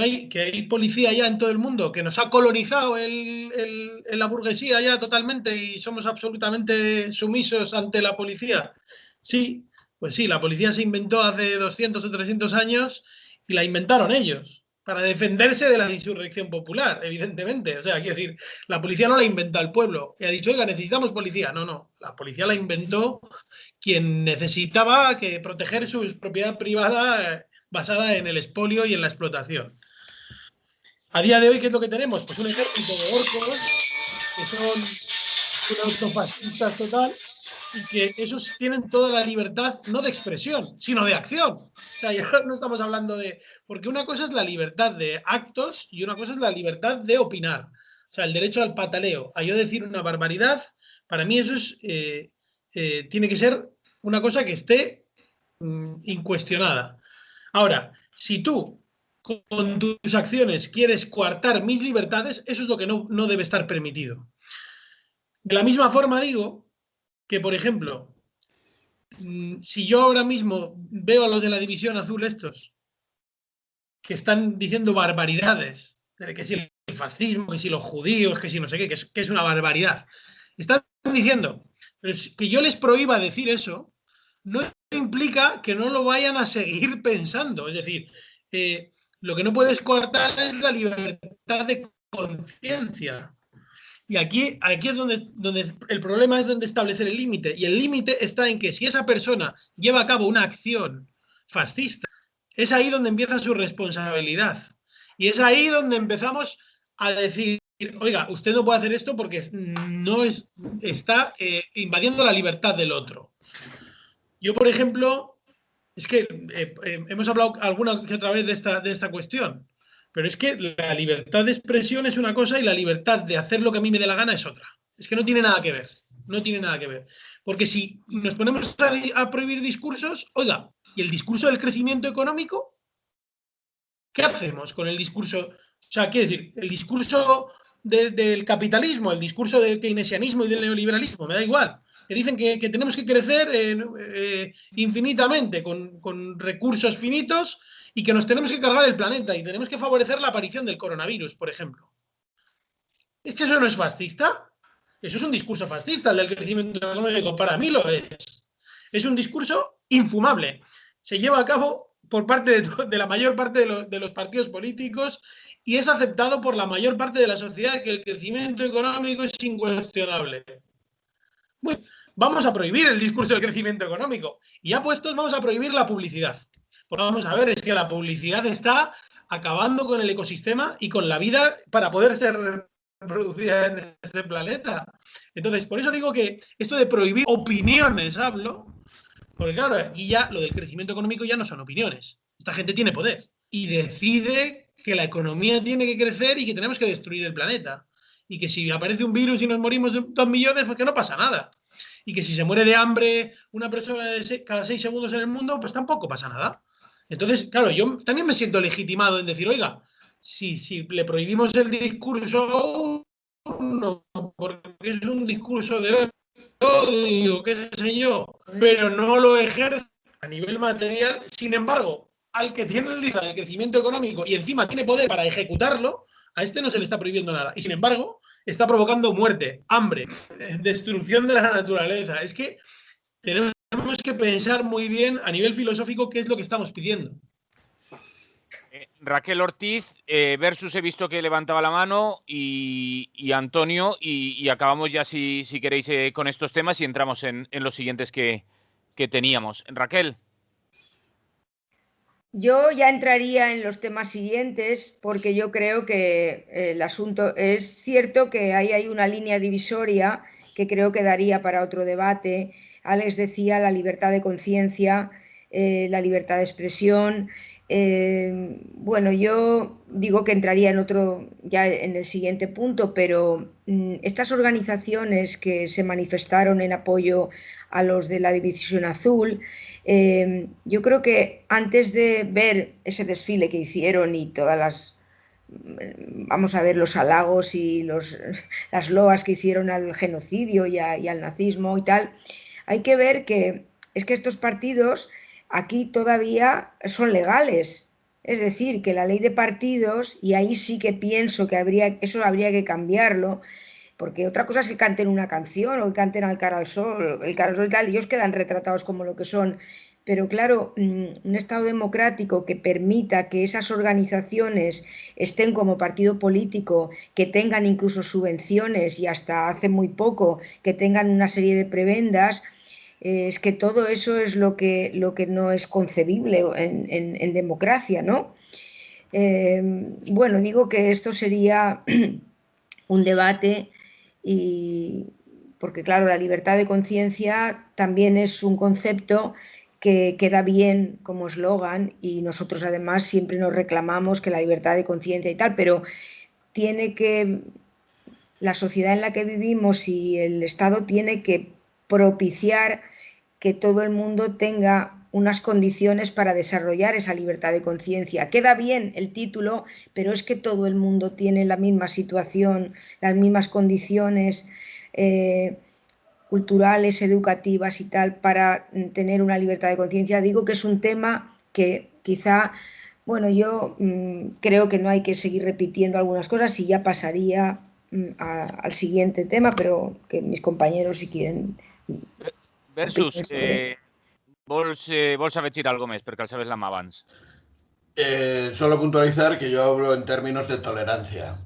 hay policía ya en todo el mundo, que nos ha colonizado la burguesía ya totalmente y somos absolutamente sumisos ante la policía. Sí, pues sí, la policía se inventó hace 200 o 300 años y la inventaron ellos para defenderse de la insurrección popular, evidentemente. O sea, quiero decir, la policía no la inventó el pueblo y ha dicho, oiga, necesitamos policía. No, no, la policía la inventó quien necesitaba proteger su propiedad privada basada en el expolio y en la explotación. A día de hoy, ¿qué es lo que tenemos? Pues un ejército de orcos que son unos autofascistas total y que esos tienen toda la libertad, no de expresión, sino de acción. O sea, ya no estamos hablando de... Porque una cosa es la libertad de actos y una cosa es la libertad de opinar. O sea, el derecho al pataleo, a yo decir una barbaridad, para mí eso es, tiene que ser una cosa que esté incuestionada. Ahora, si tú con tus acciones quieres coartar mis libertades, eso es lo que no debe estar permitido. De la misma forma digo que, por ejemplo, si yo ahora mismo veo a los de la División Azul estos que están diciendo barbaridades, que si el fascismo, que si los judíos, que si no sé qué, que es una barbaridad, están diciendo, pero que yo les prohíba decir eso, no implica que no lo vayan a seguir pensando. Es decir, lo que no puedes coartar es la libertad de conciencia. Y aquí es donde el problema es donde establecer el límite. Y el límite está en que si esa persona lleva a cabo una acción fascista, es ahí donde empieza su responsabilidad. Y es ahí donde empezamos a decir, oiga, usted no puede hacer esto porque está invadiendo la libertad del otro. Yo, por ejemplo, es que hemos hablado alguna que otra vez de esta cuestión. Pero es que la libertad de expresión es una cosa y la libertad de hacer lo que a mí me dé la gana es otra. Es que no tiene nada que ver. No tiene nada que ver. Porque si nos ponemos a prohibir discursos, oiga, ¿y el discurso del crecimiento económico? ¿Qué hacemos con el discurso? O sea, quiero decir, el discurso del capitalismo, el discurso del keynesianismo y del neoliberalismo, me da igual. Que dicen que tenemos que crecer infinitamente, con recursos finitos, y que nos tenemos que cargar el planeta y tenemos que favorecer la aparición del coronavirus, por ejemplo. ¿Es que eso no es fascista? Eso es un discurso fascista, el del crecimiento económico. Para mí lo es. Es un discurso infumable. Se lleva a cabo por parte de la mayor parte de los partidos políticos y es aceptado por la mayor parte de la sociedad que el crecimiento económico es incuestionable. Bueno, vamos a prohibir el discurso del crecimiento económico y ya puestos vamos a prohibir la publicidad. Pues vamos a ver, es que la publicidad está acabando con el ecosistema y con la vida para poder ser reproducida en este planeta. Entonces, por eso digo que esto de prohibir opiniones, hablo, porque claro, aquí ya lo del crecimiento económico ya no son opiniones. Esta gente tiene poder y decide que la economía tiene que crecer y que tenemos que destruir el planeta. Y que si aparece un virus y nos morimos de 2 millones, pues que no pasa nada. Y que si se muere de hambre una persona cada 6 segundos en el mundo, pues tampoco pasa nada. Entonces, claro, yo también me siento legitimado en decir, oiga, si le prohibimos el discurso, no, porque es un discurso de odio, qué sé yo, pero no lo ejerce a nivel material. Sin embargo, al que tiene el lista del crecimiento económico y encima tiene poder para ejecutarlo, a este no se le está prohibiendo nada. Y sin embargo, está provocando muerte, hambre, destrucción de la naturaleza. Es que tenemos que pensar muy bien a nivel filosófico qué es lo que estamos pidiendo. Raquel Ortiz versus he visto que levantaba la mano y Antonio y acabamos ya si queréis con estos temas y entramos en los siguientes que teníamos. Raquel. Yo ya entraría en los temas siguientes porque yo creo que el asunto es cierto que ahí hay una línea divisoria que creo que daría para otro debate. Alex decía la libertad de conciencia, la libertad de expresión. Bueno, yo digo que entraría en otro, ya en el siguiente punto, pero estas organizaciones que se manifestaron en apoyo a los de la División Azul, yo creo que antes de ver ese desfile que hicieron y todas las, vamos a ver, los halagos y las loas que hicieron al genocidio y al nazismo y tal, hay que ver que es que estos partidos aquí todavía son legales. Es decir, que la ley de partidos, y ahí sí que pienso que eso habría que cambiarlo, porque otra cosa es que canten una canción o que canten al cara al sol y tal, y ellos quedan retratados como lo que son, pero claro, un Estado democrático que permita que esas organizaciones estén como partido político, que tengan incluso subvenciones y hasta hace muy poco que tengan una serie de prebendas, es que todo eso es lo que no es concebible en democracia, ¿no? Bueno, digo que esto sería un debate porque claro, la libertad de conciencia también es un concepto que queda bien como eslogan y nosotros además siempre nos reclamamos que la libertad de conciencia y tal, pero la sociedad en la que vivimos y el Estado tiene que propiciar que todo el mundo tenga unas condiciones para desarrollar esa libertad de conciencia. Queda bien el título, pero es que todo el mundo tiene la misma situación, las mismas condiciones culturales, educativas y tal, para tener una libertad de conciencia. Digo que es un tema que quizá, bueno, yo creo que no hay que seguir repitiendo algunas cosas y ya pasaría al siguiente tema, pero que mis compañeros si quieren... Versus, vols afegir algo més, perquè el sabes la mà abans. Solo puntualizar que yo hablo en términos de tolerancia.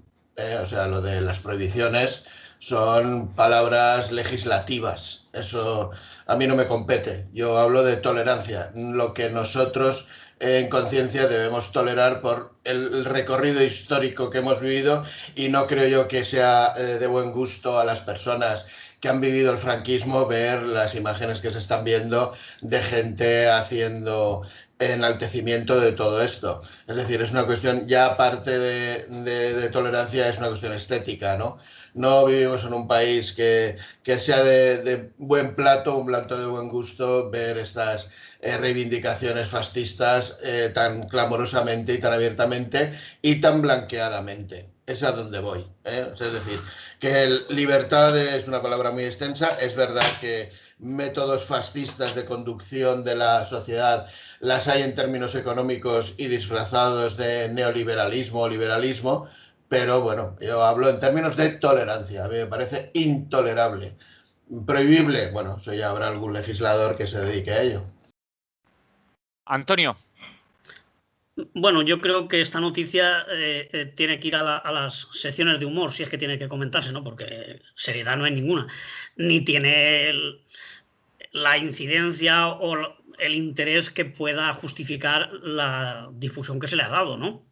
O sea, lo de las prohibiciones son palabras legislativas. Eso a mí no me compete. Yo hablo de tolerancia. Lo que nosotros en conciencia debemos tolerar por el recorrido histórico que hemos vivido, y no creo yo que sea de buen gusto a las personas que han vivido el franquismo ver las imágenes que se están viendo de gente haciendo enaltecimiento de todo esto. Es decir, es una cuestión, ya aparte de tolerancia, es una cuestión estética, ¿no? No vivimos en un país que sea de buen plato, un plato de buen gusto, ver estas reivindicaciones fascistas tan clamorosamente y tan abiertamente y tan blanqueadamente. Es a donde voy. Es decir, que libertad es una palabra muy extensa. Es verdad que métodos fascistas de conducción de la sociedad las hay en términos económicos y disfrazados de neoliberalismo o liberalismo, pero bueno, yo hablo en términos de tolerancia. A mí me parece intolerable. Prohibible, bueno, eso ya habrá algún legislador que se dedique a ello. Antonio. Bueno, yo creo que esta noticia tiene que ir a las secciones de humor, si es que tiene que comentarse, ¿no? Porque seriedad no hay ninguna. Ni tiene la incidencia o el interés que pueda justificar la difusión que se le ha dado, ¿no?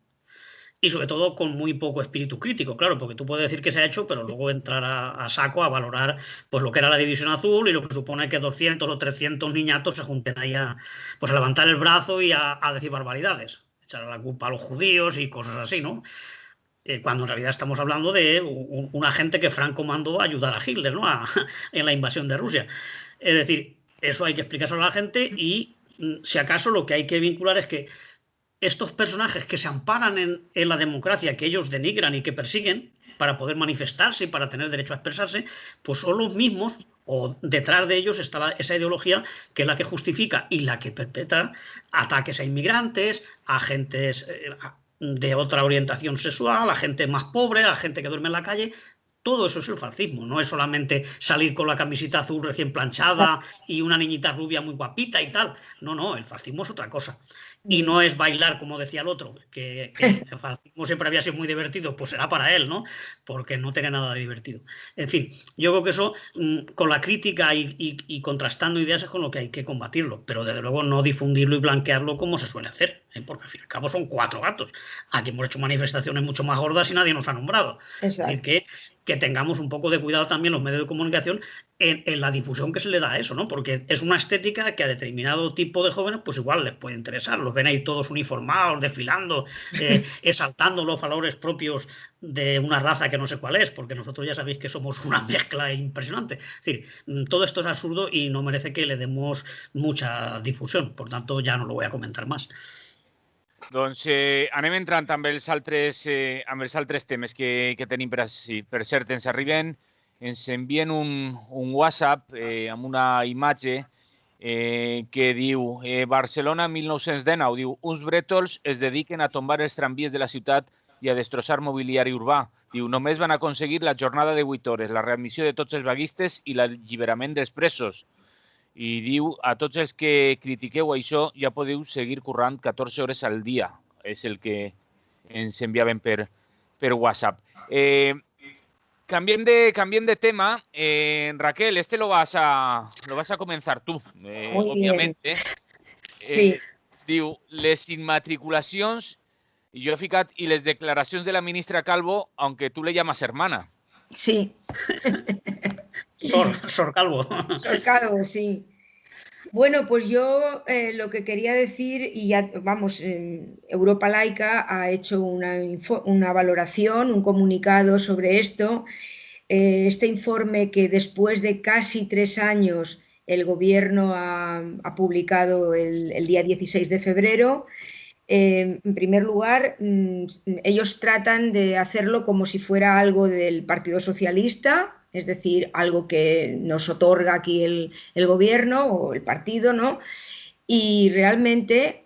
Y sobre todo con muy poco espíritu crítico, claro, porque tú puedes decir que se ha hecho, pero luego entrar a saco a valorar pues lo que era la División Azul y lo que supone que 200 o 300 niñatos se junten ahí a levantar el brazo y a decir barbaridades, echar la culpa a los judíos y cosas así, ¿no? Cuando en realidad estamos hablando de una gente que Franco mandó a ayudar a Hitler, ¿no? En la invasión de Rusia. Es decir, eso hay que explicárselo a la gente y si acaso lo que hay que vincular es que estos personajes que se amparan en la democracia, que ellos denigran y que persiguen para poder manifestarse y para tener derecho a expresarse, pues son los mismos, o detrás de ellos está esa ideología que es la que justifica y la que perpetra ataques a inmigrantes, a agentes de otra orientación sexual, a gente más pobre, a gente que duerme en la calle. Todo eso es el fascismo, no es solamente salir con la camiseta azul recién planchada y una niñita rubia muy guapita y tal. No, el fascismo es otra cosa. Y no es bailar, como decía el otro, que el fascismo siempre había sido muy divertido, pues será para él, ¿no? Porque no tiene nada de divertido. En fin, yo creo que eso, con la crítica y contrastando ideas, es con lo que hay que combatirlo, pero desde luego no difundirlo y blanquearlo como se suele hacer, porque al fin y al cabo son 4 gatos. Aquí hemos hecho manifestaciones mucho más gordas y nadie nos ha nombrado. Exacto. Es decir, que tengamos un poco de cuidado también los medios de comunicación en la difusión que se le da a eso, ¿no? Porque es una estética que a determinado tipo de jóvenes pues igual les puede interesar. Los ven ahí todos uniformados, desfilando, exaltando los valores propios de una raza que no sé cuál es, porque nosotros ya sabéis que somos una mezcla impresionante. Es decir, todo esto es absurdo y no merece que le demos mucha difusión. Por tanto, ya no lo voy a comentar más. Doncs anem entrant amb els altres temes que tenim per cert. Ens envien un WhatsApp amb una imatge que diu Barcelona 1919, diu uns brètols es dediquen a tombar els tramvies de la ciutat i a destrossar mobiliari urbà. Diu, només van aconseguir la jornada de 8 hores, la readmissió de tots els vaguistes i l'alliberament dels presos. i diu a tots els que critiqueu això ja podeu seguir currant 14 hores al dia. És el que ens enviaven per WhatsApp. Cambiemos de tema. Raquel, este lo vas a comenzar tú, obviamente. Sí. Diu, les inmatriculacions, y yo he ficat, y les declaracions de la ministra Calvo, aunque tú le llamas hermana. Sí. Sor Calvo. Sor Calvo, sí. Bueno, pues yo lo que quería decir, y ya vamos, Europa Laica ha hecho una valoración, un comunicado sobre esto. Este informe que después de casi 3 años el gobierno ha publicado el día 16 de febrero. En primer lugar, ellos tratan de hacerlo como si fuera algo del Partido Socialista, es decir, algo que nos otorga aquí el gobierno o el partido, ¿no? Y realmente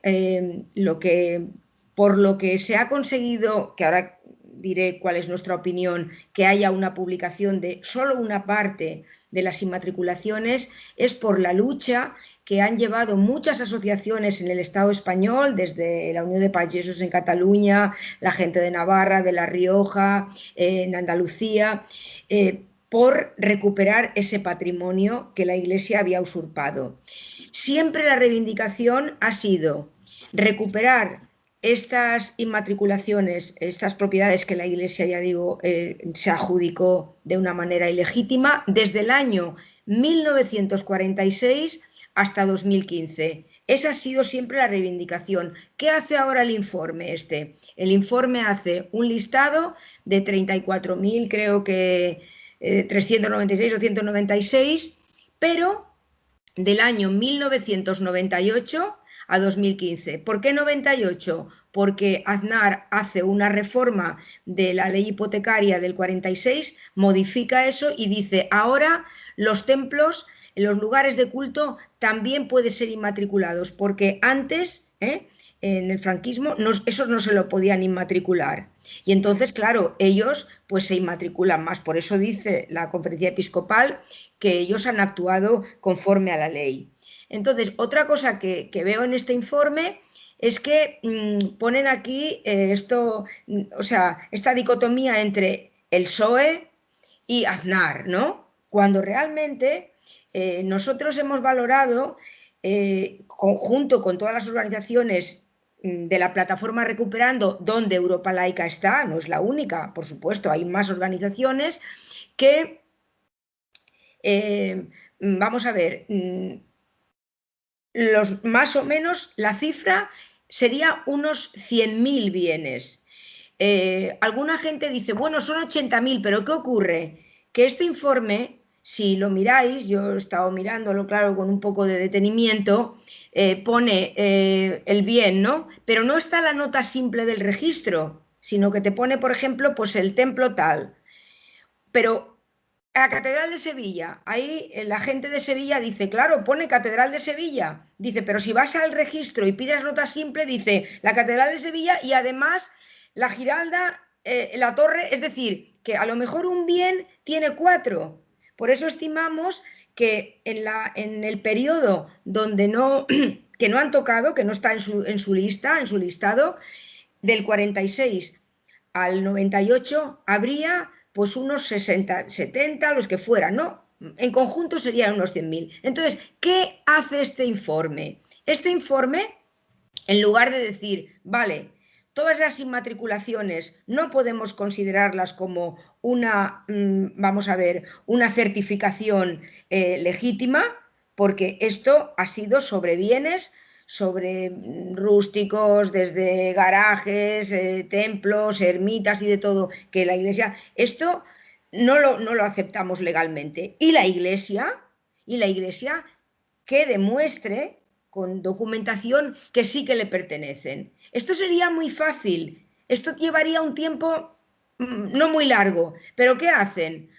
por lo que se ha conseguido, que ahora diré cuál es nuestra opinión, que haya una publicación de solo una parte de las inmatriculaciones, es por la lucha que han llevado muchas asociaciones en el Estado español, desde la Unión de Pagesos en Cataluña, la gente de Navarra, de La Rioja, en Andalucía, por recuperar ese patrimonio que la Iglesia había usurpado. Siempre la reivindicación ha sido recuperar estas inmatriculaciones, estas propiedades que la Iglesia, ya digo, se adjudicó de una manera ilegítima desde el año 1946 hasta 2015. Esa ha sido siempre la reivindicación. ¿Qué hace ahora el informe este? El informe hace un listado de 34.000, creo que 396 o 196, pero del año 1998 a 2015. ¿Por qué 98? Porque Aznar hace una reforma de la ley hipotecaria del 46, modifica eso y dice, ahora los templos, los lugares de culto también pueden ser inmatriculados, porque antes, en el franquismo, esos no se lo podían inmatricular. Y entonces, claro, ellos pues se inmatriculan más. Por eso dice la Conferencia Episcopal que ellos han actuado conforme a la ley. Entonces, otra cosa que veo en este informe es que ponen aquí esta dicotomía entre el PSOE y Aznar, ¿no? Cuando realmente nosotros hemos valorado, junto con todas las organizaciones de la plataforma Recuperando, donde Europa Laica está, no es la única, por supuesto, hay más organizaciones que, vamos a ver, más o menos la cifra sería unos 100.000 bienes. Alguna gente dice, bueno, son 80.000, pero ¿qué ocurre? Que este informe, si lo miráis, yo he estado mirándolo, claro, con un poco de detenimiento, pone el bien, ¿no? Pero no está la nota simple del registro, sino que te pone, por ejemplo, pues el templo tal. Pero la Catedral de Sevilla, ahí la gente de Sevilla dice, claro, pone Catedral de Sevilla, dice, pero si vas al registro y pides nota simple, dice la Catedral de Sevilla y además la Giralda, la torre, es decir, que a lo mejor un bien tiene 4. Por eso estimamos que en el periodo donde que no han tocado, que no está en su lista, en su listado, del 46 al 98 habría pues unos 60, 70, los que fueran, ¿no? En conjunto serían unos 100.000. Entonces, ¿qué hace este informe? Este informe, en lugar de decir, vale, todas las inmatriculaciones no podemos considerarlas como una certificación legítima, porque esto ha sido sobre bienes, sobre rústicos, desde garajes, templos, ermitas y de todo, que la Iglesia, esto no lo aceptamos legalmente. Y la Iglesia que demuestre con documentación que sí que le pertenecen. Esto sería muy fácil, esto llevaría un tiempo no muy largo, pero ¿qué hacen?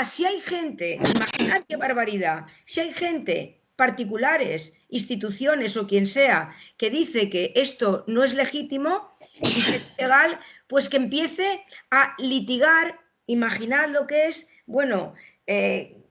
Si hay gente, imaginad qué barbaridad, si hay gente, particulares, instituciones o quien sea, que dice que esto no es legítimo y que es legal, pues que empiece a litigar, imaginad lo que es, bueno,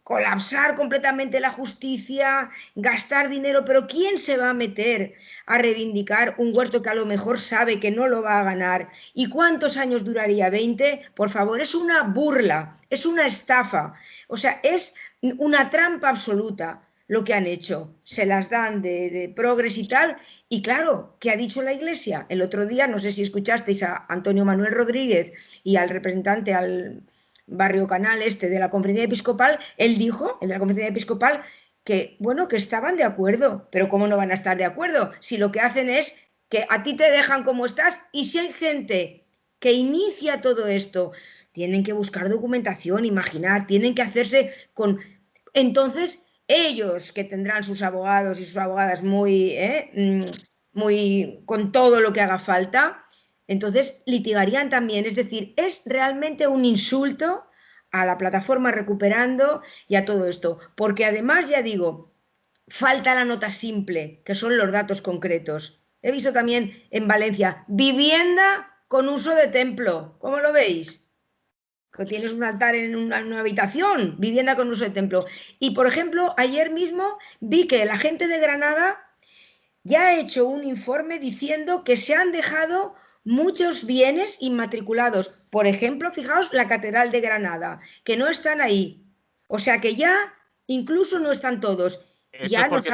colapsar completamente la justicia, gastar dinero, pero ¿quién se va a meter a reivindicar un huerto que a lo mejor sabe que no lo va a ganar? ¿Y cuántos años duraría? ¿20? Por favor, es una burla, es una estafa, o sea, es una trampa absoluta lo que han hecho. Se las dan de progres y tal, y claro, ¿qué ha dicho la Iglesia? El otro día, no sé si escuchasteis a Antonio Manuel Rodríguez y al representante, al Barrio Canal de la Conferencia Episcopal, él dijo, el de la Conferencia Episcopal, que bueno, que estaban de acuerdo, pero ¿cómo no van a estar de acuerdo? Si lo que hacen es que a ti te dejan como estás, y si hay gente que inicia todo esto, tienen que buscar documentación, imaginar, tienen que hacerse con... Entonces, ellos que tendrán sus abogados y sus abogadas muy con todo lo que haga falta, entonces litigarían también. Es decir, es realmente un insulto a la plataforma Recuperando y a todo esto, porque además, ya digo, falta la nota simple, que son los datos concretos. He visto también en Valencia, vivienda con uso de templo. ¿Cómo lo veis? Que tienes un altar en una habitación, vivienda con uso de templo. Y, por ejemplo, ayer mismo vi que la gente de Granada ya ha hecho un informe diciendo que se han dejado muchos bienes inmatriculados. Por ejemplo, fijaos, la Catedral de Granada, que no están ahí. O sea que ya incluso no están todos. Esto Ya es porque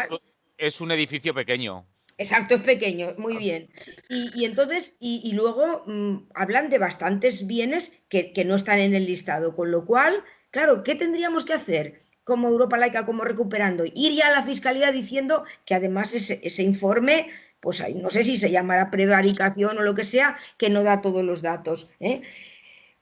es un edificio pequeño. Exacto, es pequeño, muy bien. Y entonces, y luego hablan de bastantes bienes que no están en el listado, con lo cual, claro, ¿qué tendríamos que hacer como Europa Laica, como Recuperando? Ir ya a la Fiscalía diciendo que además ese informe, pues no sé si se llamará prevaricación o lo que sea, que no da todos los datos.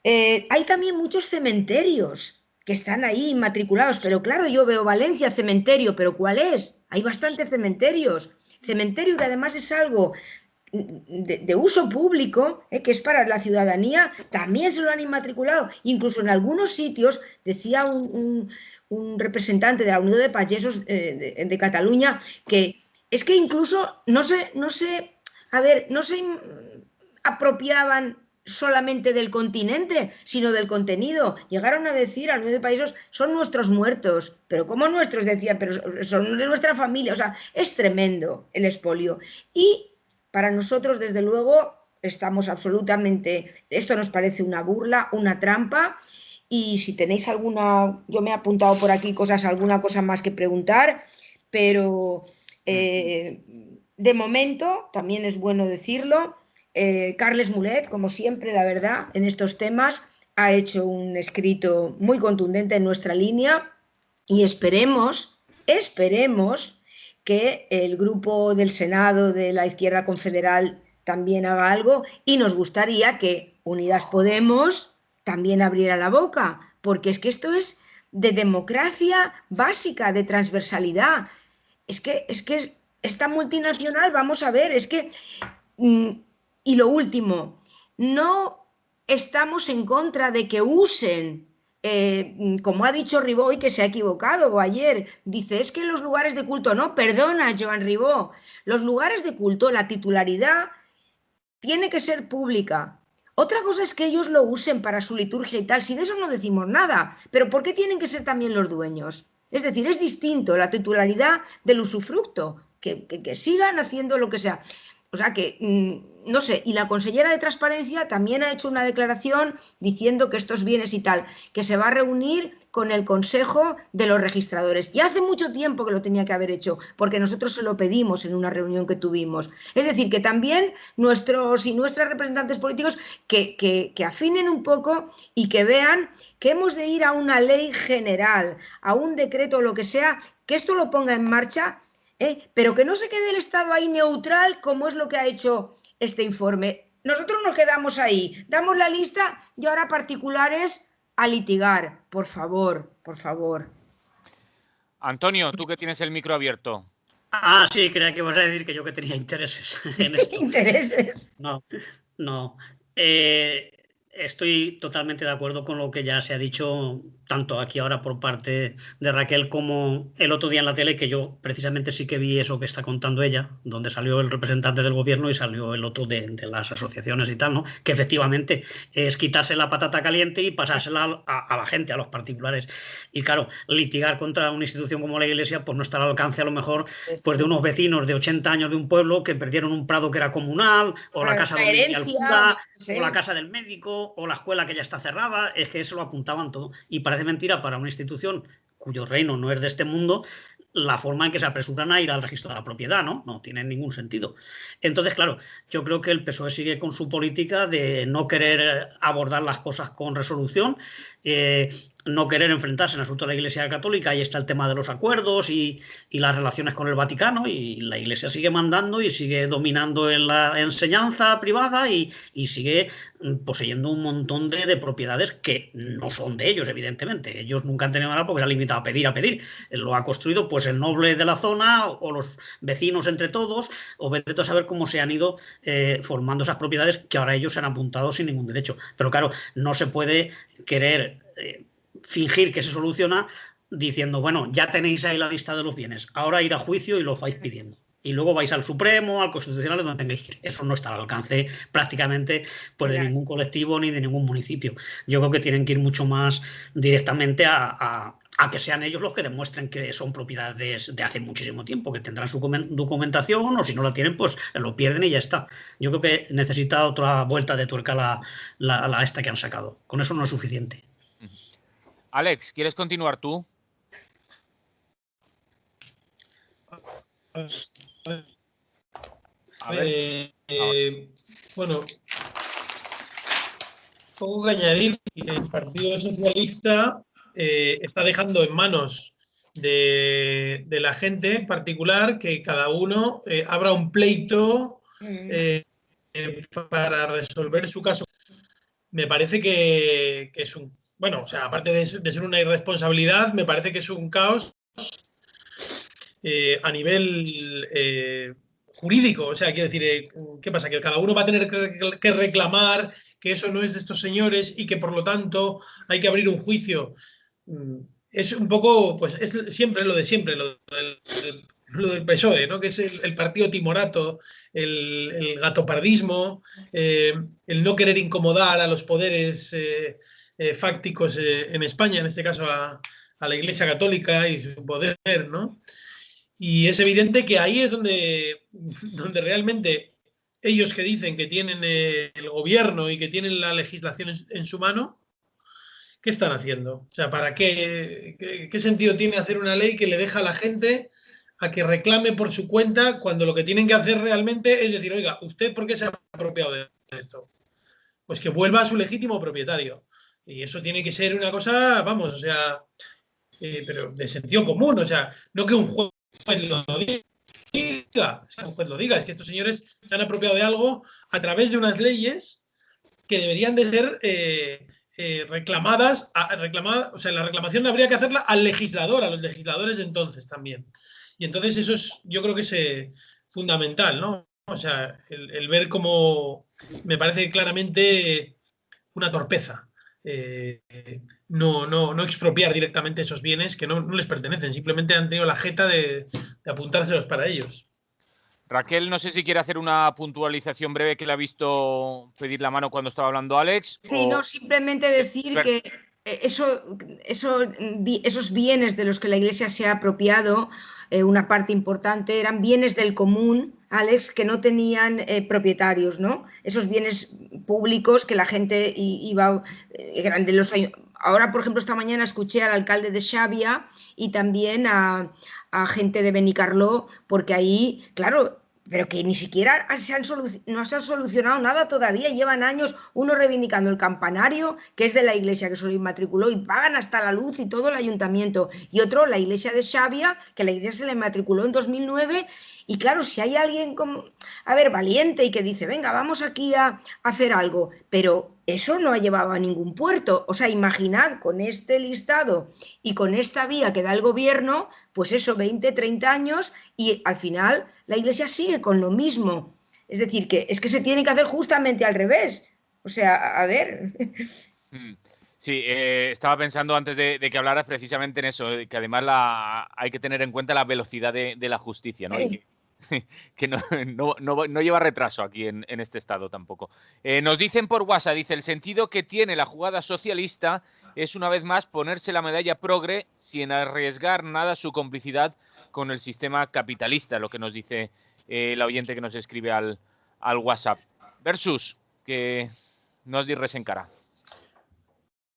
Hay también muchos cementerios que están ahí inmatriculados, pero claro, yo veo Valencia, cementerio, pero ¿cuál es? Hay bastantes cementerios. Cementerio que además es algo de uso público, que es para la ciudadanía, también se lo han inmatriculado. Incluso en algunos sitios, decía un representante de la Unión de Pagesos de Cataluña, que es que incluso no se apropiaban solamente del continente, sino del contenido. Llegaron a decir a la Unión de Países, son nuestros muertos. Pero ¿cómo nuestros? Decían, pero son de nuestra familia. O sea, es tremendo el expolio. Y para nosotros, desde luego, estamos absolutamente... Esto nos parece una burla, una trampa. Y si tenéis alguna... Yo me he apuntado por aquí alguna cosa más que preguntar, pero de momento, también es bueno decirlo, Carles Mulet, como siempre, la verdad, en estos temas, ha hecho un escrito muy contundente en nuestra línea y esperemos que el grupo del Senado de la Izquierda Confederal también haga algo, y nos gustaría que Unidas Podemos también abriera la boca, porque es que esto es de democracia básica, de transversalidad. Es que esta multinacional, vamos a ver, es que... Y lo último, no estamos en contra de que usen, como ha dicho Ribó y que se ha equivocado ayer, dice, es que los lugares de culto, no, perdona, Joan Ribó, los lugares de culto, la titularidad tiene que ser pública. Otra cosa es que ellos lo usen para su liturgia y tal, si de eso no decimos nada, pero ¿por qué tienen que ser también los dueños? Es decir, es distinto la titularidad del usufructo, que sigan haciendo lo que sea. O sea que, no sé, y la consellera de Transparencia también ha hecho una declaración diciendo que estos bienes y tal, que se va a reunir con el Consejo de los Registradores. Y hace mucho tiempo que lo tenía que haber hecho, porque nosotros se lo pedimos en una reunión que tuvimos. Es decir, que también nuestros y nuestras representantes políticos que afinen un poco y que vean que hemos de ir a una ley general, a un decreto o lo que sea, que esto lo ponga en marcha, pero que no se quede el Estado ahí neutral, como es lo que ha hecho este informe. Nosotros nos quedamos ahí, damos la lista y ahora particulares a litigar. Por favor, por favor. Antonio, tú que tienes el micro abierto. Ah, sí, creía que ibas a decir que yo que tenía intereses en esto. ¿Intereses? No. Estoy totalmente de acuerdo con lo que ya se ha dicho tanto aquí ahora por parte de Raquel como el otro día en la tele, que yo precisamente sí que vi eso que está contando ella, donde salió el representante del gobierno y salió el otro de las asociaciones y tal, ¿no? Que efectivamente es quitarse la patata caliente y pasársela a la gente, a los particulares. Y claro, litigar contra una institución como la Iglesia pues no está al alcance a lo mejor pues de unos vecinos de 80 años de un pueblo que perdieron un prado que era comunal, o la casa donde vivía el cura, o la casa del médico, o la escuela que ya está cerrada. Es que eso lo apuntaban todo. Y parece mentira para una institución cuyo reino no es de este mundo, la forma en que se apresuran a ir al registro de la propiedad, ¿no? No tiene ningún sentido. Entonces, claro, yo creo que el PSOE sigue con su política de no querer abordar las cosas con resolución, no querer enfrentarse en el asunto de la Iglesia Católica. Ahí está el tema de los acuerdos y las relaciones con el Vaticano, y la Iglesia sigue mandando y sigue dominando en la enseñanza privada y sigue poseyendo un montón de propiedades que no son de ellos, evidentemente. Ellos nunca han tenido nada porque se han limitado a pedir. Lo ha construido pues el noble de la zona o los vecinos entre todos, o vete a saber cómo se han ido formando esas propiedades que ahora ellos se han apuntado sin ningún derecho. Pero claro, no se puede querer fingir que se soluciona diciendo, bueno, ya tenéis ahí la lista de los bienes, ahora ir a juicio y los vais pidiendo. Y luego vais al Supremo, al Constitucional, donde tengáis que ir. Eso no está al alcance prácticamente pues, de ningún colectivo ni de ningún municipio. Yo creo que tienen que ir mucho más directamente a que sean ellos los que demuestren que son propiedades de hace muchísimo tiempo, que tendrán su documentación, o si no la tienen, pues lo pierden y ya está. Yo creo que necesita otra vuelta de tuerca la esta que han sacado. Con eso no es suficiente. Alex, ¿quieres continuar tú? Bueno, poco que añadir. El Partido Socialista está dejando en manos de la gente en particular que cada uno abra un pleito para resolver su caso. Me parece que es un... Bueno, o sea, aparte de ser una irresponsabilidad, me parece que es un caos a nivel jurídico. O sea, quiero decir, ¿qué pasa? Que cada uno va a tener que reclamar que eso no es de estos señores y que por lo tanto hay que abrir un juicio. Es un poco, pues es siempre lo de siempre, lo del PSOE, ¿no? Que es el partido timorato, el gatopardismo, el no querer incomodar a los poderes fácticos en España, en este caso a la Iglesia Católica y su poder, ¿no? Y es evidente que ahí es donde realmente ellos que dicen que tienen el gobierno y que tienen la legislación en su mano, ¿qué están haciendo? O sea, ¿para qué sentido tiene hacer una ley que le deja a la gente a que reclame por su cuenta cuando lo que tienen que hacer realmente es decir, oiga, ¿usted por qué se ha apropiado de esto? Pues que vuelva a su legítimo propietario. Y eso tiene que ser una cosa, vamos, o sea, pero de sentido común, o sea, no que un juez lo diga, o sea, un juez lo diga, es que estos señores se han apropiado de algo a través de unas leyes que deberían de ser reclamadas, o sea, la reclamación habría que hacerla al legislador, a los legisladores de entonces también. Y entonces eso es, yo creo que es fundamental, ¿no? O sea, el ver cómo me parece claramente una torpeza. No expropiar directamente esos bienes que no les pertenecen, simplemente han tenido la jeta de apuntárselos para ellos. Raquel, no sé si quiere hacer una puntualización breve, que le ha visto pedir la mano cuando estaba hablando Alex. Sí, no, simplemente decir que esos bienes de los que la Iglesia se ha apropiado, una parte importante, eran bienes del común, Alex, que no tenían propietarios, ¿no? Esos bienes públicos que la gente iba... eran de los... Ahora, por ejemplo, esta mañana escuché al alcalde de Xàbia y también a gente de Benicarló, porque ahí, claro, pero que ni siquiera no se ha solucionado nada todavía, llevan años uno reivindicando el campanario, que es de la iglesia que se lo inmatriculó y pagan hasta la luz y todo el ayuntamiento, y otro, la iglesia de Xàbia, que la iglesia se le inmatriculó en 2009. Y claro, si hay alguien como, valiente y que dice, venga, vamos aquí a hacer algo, pero eso no ha llevado a ningún puerto. O sea, imaginad con este listado y con esta vía que da el gobierno, pues eso, 20, 30 años, y al final la Iglesia sigue con lo mismo. Es decir, que es que se tiene que hacer justamente al revés. O sea, a ver... Sí, estaba pensando antes de que hablaras precisamente en eso, que además hay que tener en cuenta la velocidad de la justicia, ¿no? Y que no lleva retraso aquí en este estado tampoco. Nos dicen por WhatsApp, dice, el sentido que tiene la jugada socialista es una vez más ponerse la medalla progre sin arriesgar nada su complicidad con el sistema capitalista, lo que nos dice el oyente que nos escribe al WhatsApp. Versus, que nos dirres en cara.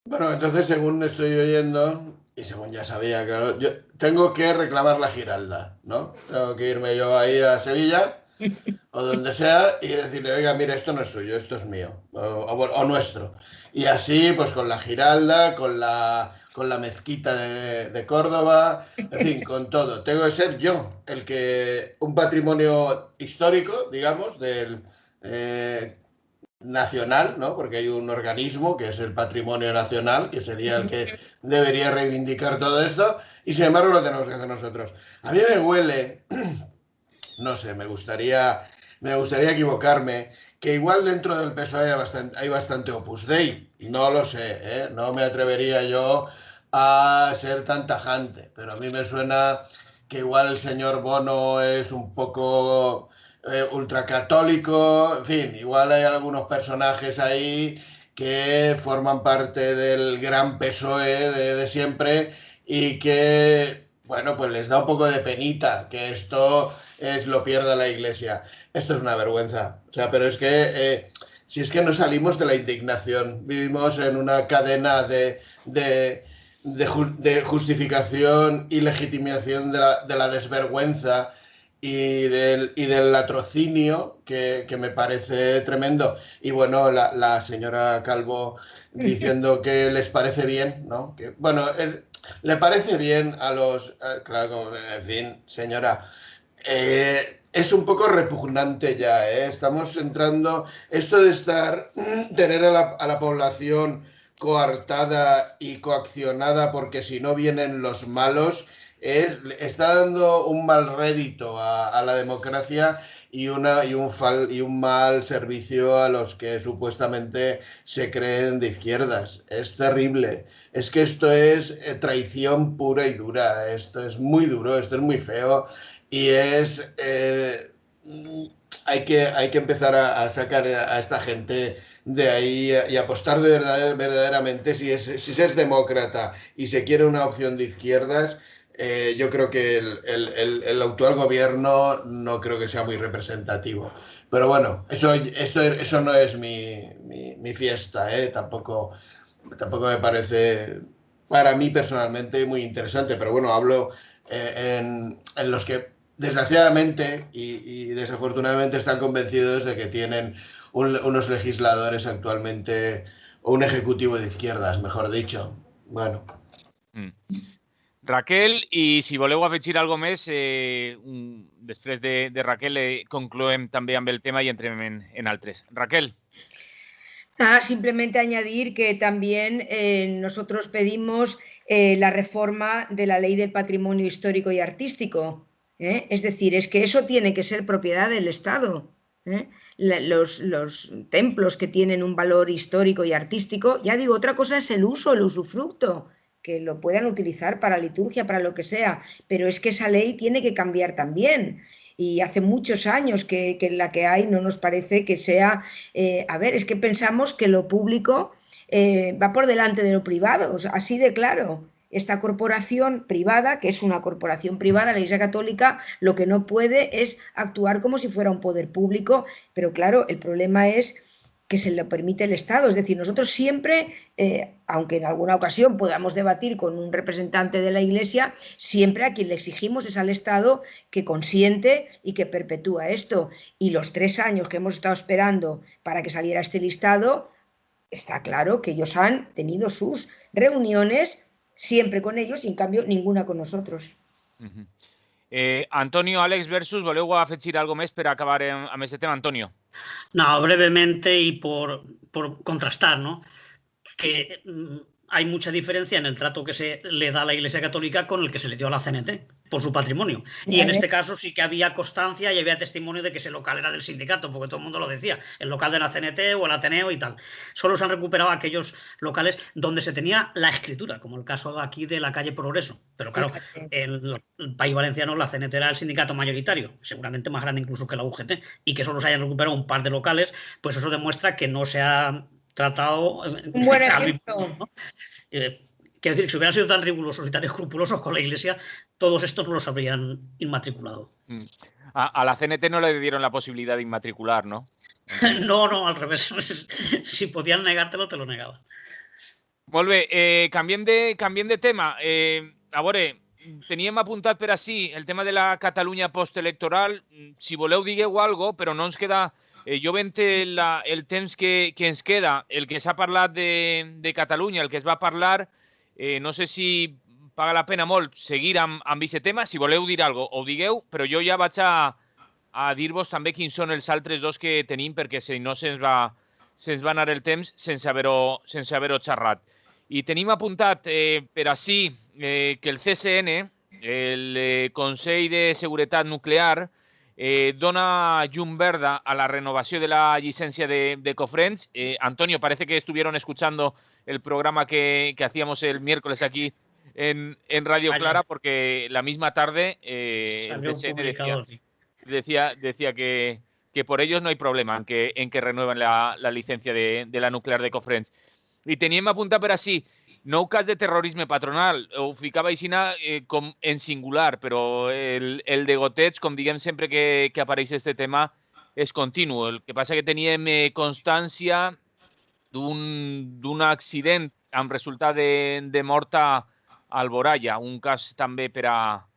Bueno, entonces, según estoy oyendo, y según ya sabía, claro, yo tengo que reclamar la Giralda, ¿no? Tengo que irme yo ahí a Sevilla o donde sea y decirle, oiga, mire, esto no es suyo, esto es mío, o nuestro. Y así, pues con la Giralda, con la mezquita de Córdoba, en fin, con todo. Tengo que ser yo un patrimonio histórico, digamos, del... nacional, ¿no? Porque hay un organismo que es el Patrimonio Nacional, que sería el que debería reivindicar todo esto, y sin embargo lo tenemos que hacer nosotros. A mí me huele, no sé, me gustaría equivocarme, que igual dentro del PSOE hay bastante Opus Dei, no lo sé, ¿eh? No me atrevería yo a ser tan tajante, pero a mí me suena que igual el señor Bono es un poco ultracatólico, en fin, igual hay algunos personajes ahí que forman parte del gran PSOE de siempre y que, bueno, pues les da un poco de penita que esto lo pierda la Iglesia. Esto es una vergüenza. O sea, pero es que si es que no salimos de la indignación, vivimos en una cadena de justificación y legitimación de la desvergüenza y del latrocinio que me parece tremendo. Y bueno, la señora Calvo diciendo que les parece bien, ¿no? Que, bueno, le parece bien a los... claro, en fin, señora, es un poco repugnante ya, ¿eh? Estamos entrando... Esto de tener a la población coartada y coaccionada porque si no vienen los malos, está dando un mal rédito a la democracia y un mal servicio a los que supuestamente se creen de izquierdas. Es terrible. Es que esto es traición pura y dura. Esto es muy duro, esto es muy feo y hay que empezar a sacar a esta gente de ahí y apostar verdaderamente si se es demócrata y se quiere una opción de izquierdas. Yo creo que el actual gobierno no creo que sea muy representativo. Pero bueno, eso no es mi fiesta, ¿eh? Tampoco me parece, para mí personalmente, muy interesante. Pero bueno, hablo en los que desgraciadamente y desafortunadamente están convencidos de que tienen unos legisladores actualmente, o un ejecutivo de izquierdas, mejor dicho. Bueno. Raquel, i si voleu afegir alguna més, després de Raquel concloem també amb el tema i entrem en altres. Raquel. Nada, simplemente añadir que también nosotros pedimos la reforma de la Ley del Patrimonio Histórico y Artístico. Es decir, es que eso tiene que ser propiedad del Estado. Los templos que tienen un valor histórico y artístico, ya digo, otra cosa es el uso, el usufructo, que lo puedan utilizar para liturgia, para lo que sea, pero es que esa ley tiene que cambiar también. Y hace muchos años que la que hay no nos parece que sea... a ver, es que pensamos que lo público va por delante de lo privado, o sea, así de claro. Esta corporación privada, que es una corporación privada, la Iglesia Católica, lo que no puede es actuar como si fuera un poder público, pero claro, el problema es que se lo permite el Estado. Es decir, nosotros siempre, aunque en alguna ocasión podamos debatir con un representante de la Iglesia, siempre a quien le exigimos es al Estado que consiente y que perpetúa esto. Y los 3 años que hemos estado esperando para que saliera este listado, está claro que ellos han tenido sus reuniones siempre con ellos y en cambio ninguna con nosotros. Antonio, Àlex versus, voleu afegir alguna més per acabar amb aquest tema, Antonio? No, brevemente y por contrastar, ¿no? Que hay mucha diferencia en el trato que se le da a la Iglesia Católica con el que se le dio a la CNT por su patrimonio. Y en este caso sí que había constancia y había testimonio de que ese local era del sindicato, porque todo el mundo lo decía, el local de la CNT o el Ateneo y tal. Solo se han recuperado aquellos locales donde se tenía la escritura, como el caso de aquí de la calle Progreso. Pero claro, en el País Valenciano la CNT era el sindicato mayoritario, seguramente más grande incluso que la UGT, y que solo se hayan recuperado un par de locales, pues eso demuestra que no se ha tratado un buen ejemplo, ¿no? Quiero decir que si hubieran sido tan rigurosos y tan escrupulosos con la Iglesia, todos estos no los habrían inmatriculado. A la CNT no le dieron la posibilidad de inmatricular, ¿no? No, al revés. Si podían negártelo, te lo negaban. Molt bé, canviem de tema. A veure, teníem apuntat per així el tema de la Catalunya postelectoral. Si voleu, digueu alguna cosa, però no ens queda... jo veig el temps que ens queda, el que s'ha parlat de Catalunya, el que es va parlar, no sé si paga la pena molt seguir amb aquest tema. Si voleu dir alguna cosa, ho digueu, però jo ja vaig a dir-vos també quins són els altres dos que tenim, perquè si no se'ns va anar el temps sense haver-ho xerrat. I tenim apuntat per així que el CSN, el Consell de Seguretat Nuclear, dona llum verda a la renovación de la licencia de Cofrents. Antonio, parece que estuvieron escuchando el programa que hacíamos el miércoles aquí en Radio Clara, porque la misma tarde el CSN decía que por ellos no hay problema en que renueven la licencia de la nuclear de Cofrents. I teníem apuntat per així, nou cas de terrorisme patronal, ho ficava així com en singular, però el de goteig, com diguem sempre que apareix este tema, és continu. El que passa que teníem constància d'un accident amb resultat de mort a Alboraya, un cas també per a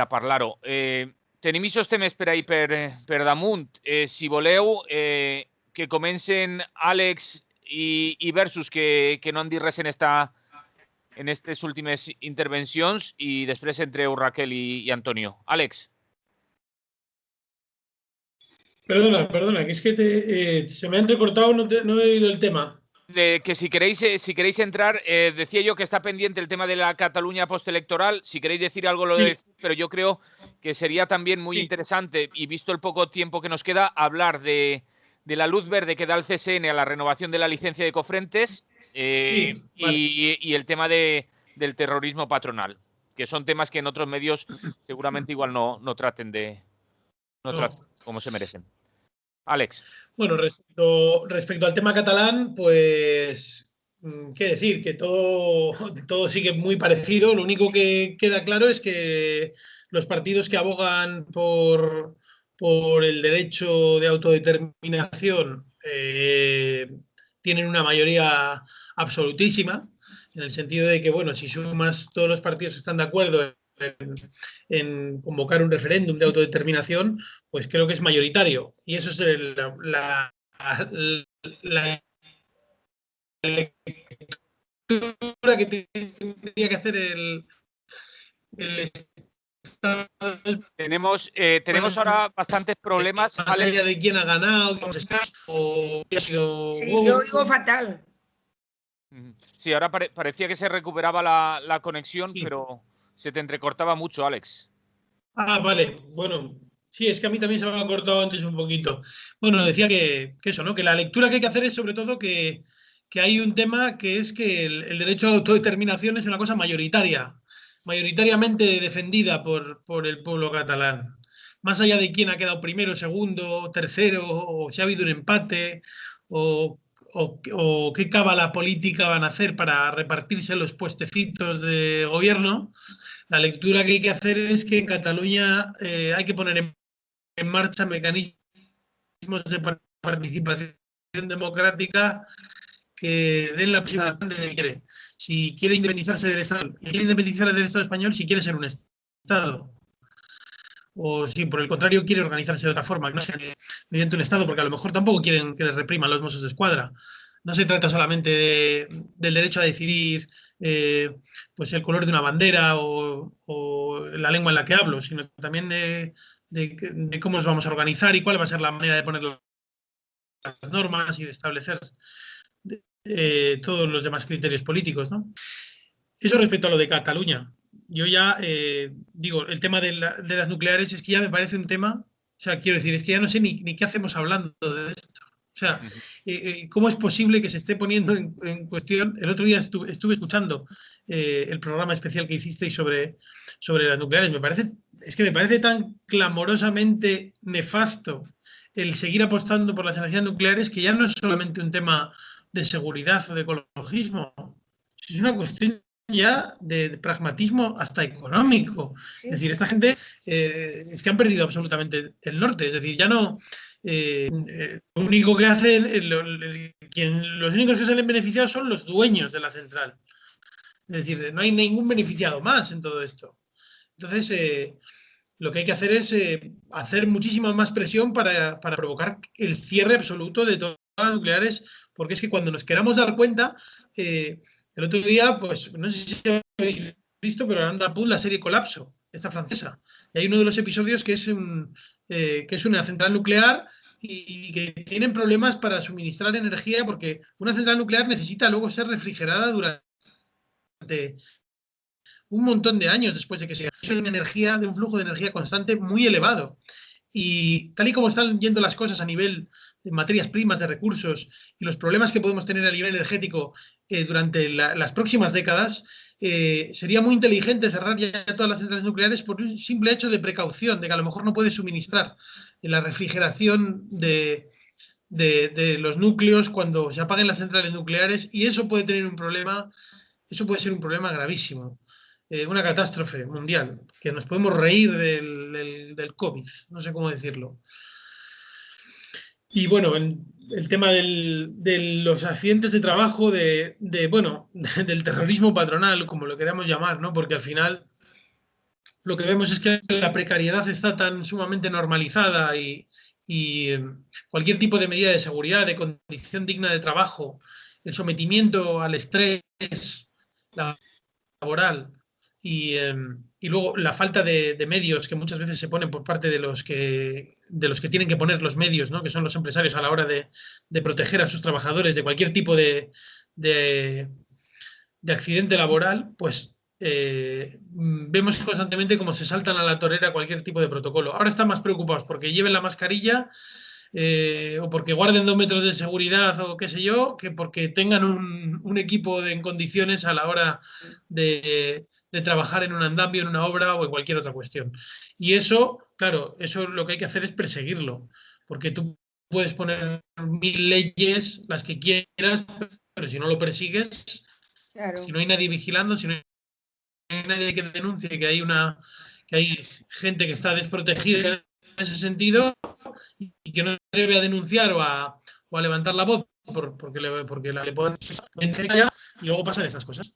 parlar-ho. Tenim aquests temes per ahir per damunt. Si voleu, que comencen Àlex i Versus, que no han dit res en aquestes últimes intervencions, i després entreu Raquel i Antonio. Àlex. Perdona, que es que se me ha entrecortado, no he oído el tema. Que si queréis entrar, decía yo que está pendiente el tema de la Cataluña postelectoral. Si queréis decir algo, lo decís, pero yo creo que sería también muy interesante, y visto el poco tiempo que nos queda, hablar de la luz verde que da el CSN a la renovación de la licencia de Cofrentes vale. y el tema del terrorismo patronal, que son temas que en otros medios seguramente igual no traten como se merecen. Àlex. Bueno, respecto al tema catalán, pues, qué decir, que todo sigue muy parecido. Lo único que queda claro es que los partidos que abogan por el derecho de autodeterminación tienen una mayoría absolutísima, en el sentido de que, bueno, si sumas todos los partidos que están de acuerdo en convocar un referéndum de autodeterminación, pues creo que es mayoritario. Y eso es la lectura que tendría que hacer el Estado. Tenemos ahora bastantes problemas. Más allá de quién ha ganado, quién o qué ha sido... Sí, yo oigo fatal. Sí, ahora parecía que se recuperaba la conexión, sí, pero se te entrecortaba mucho, Àlex. Ah, vale. Bueno, sí, es que a mí también se me ha cortado antes un poquito. Bueno, decía que eso, ¿no? Que la lectura que hay que hacer es sobre todo que hay un tema que es que el derecho a autodeterminación es una cosa mayoritariamente defendida por el pueblo catalán. Más allá de quién ha quedado primero, segundo, tercero, o si ha habido un empate, o qué cábala política van a hacer para repartirse los puestecitos de gobierno, la lectura que hay que hacer es que en Cataluña hay que poner en marcha mecanismos de participación democrática que den la posibilidad de que quiere. Si quiere independizarse del Estado, español, si quiere ser un Estado. O si por el contrario quiere organizarse de otra forma, que no sea mediante un Estado, porque a lo mejor tampoco quieren que les repriman los Mossos d'Esquadra. No se trata solamente del derecho a decidir pues el color de una bandera o la lengua en la que hablo, sino también de cómo nos vamos a organizar y cuál va a ser la manera de poner las normas y de establecer todos los demás criterios políticos, ¿no? Eso respecto a lo de Cataluña. Yo ya digo, el tema de las nucleares es que ya me parece un tema, o sea, quiero decir, es que ya no sé ni qué hacemos hablando de esto. O sea, ¿cómo es posible que se esté poniendo en cuestión? El otro día estuve escuchando el programa especial que hicisteis sobre las nucleares. Me parece tan clamorosamente nefasto el seguir apostando por las energías nucleares que ya no es solamente un tema de seguridad o de ecologismo, es una cuestión ya de pragmatismo hasta económico. Sí, es decir, esta gente es que han perdido absolutamente el norte. Es decir, ya no... lo único que hacen, los únicos que salen beneficiados son los dueños de la central. Es decir, no hay ningún beneficiado más en todo esto. Entonces, lo que hay que hacer es hacer muchísima más presión para provocar el cierre absoluto de todas las nucleares, porque es que cuando nos queramos dar cuenta, el otro día, pues no sé si habéis visto, pero han dado la serie Colapso, esta francesa. Y hay uno de los episodios que es una central nuclear y que tienen problemas para suministrar energía, porque una central nuclear necesita luego ser refrigerada durante un montón de años después de que se haya de un flujo de energía constante muy elevado. Y tal y como están yendo las cosas a nivel de materias primas, de recursos y los problemas que podemos tener a nivel energético durante las próximas décadas, sería muy inteligente cerrar ya todas las centrales nucleares por un simple hecho de precaución, de que a lo mejor no puede suministrar la refrigeración de los núcleos cuando se apaguen las centrales nucleares, y eso puede tener un problema, eso puede ser un problema gravísimo. Una catástrofe mundial, que nos podemos reír del COVID, no sé cómo decirlo. Y bueno, el tema de los accidentes de trabajo, del terrorismo patronal, como lo queramos llamar, ¿no? Porque al final lo que vemos es que la precariedad está tan sumamente normalizada y cualquier tipo de medida de seguridad, de condición digna de trabajo, el sometimiento al estrés laboral, y luego la falta de medios que muchas veces se ponen por parte de los que tienen que poner los medios, ¿no? Que son los empresarios a la hora de proteger a sus trabajadores de cualquier tipo de accidente laboral, pues vemos constantemente cómo se saltan a la torera cualquier tipo de protocolo. Ahora están más preocupados porque lleven la mascarilla o porque guarden 2 metros de seguridad o qué sé yo, que porque tengan un equipo en condiciones a la hora de trabajar en un andamio, en una obra o en cualquier otra cuestión. Y eso, claro, eso lo que hay que hacer es perseguirlo, porque tú puedes poner 1000 leyes, las que quieras, pero si no lo persigues, claro, si no hay nadie vigilando, si no hay nadie que denuncie que hay gente que está desprotegida en ese sentido y que no se atreve a denunciar o a levantar la voz porque le pueden y luego pasan estas cosas.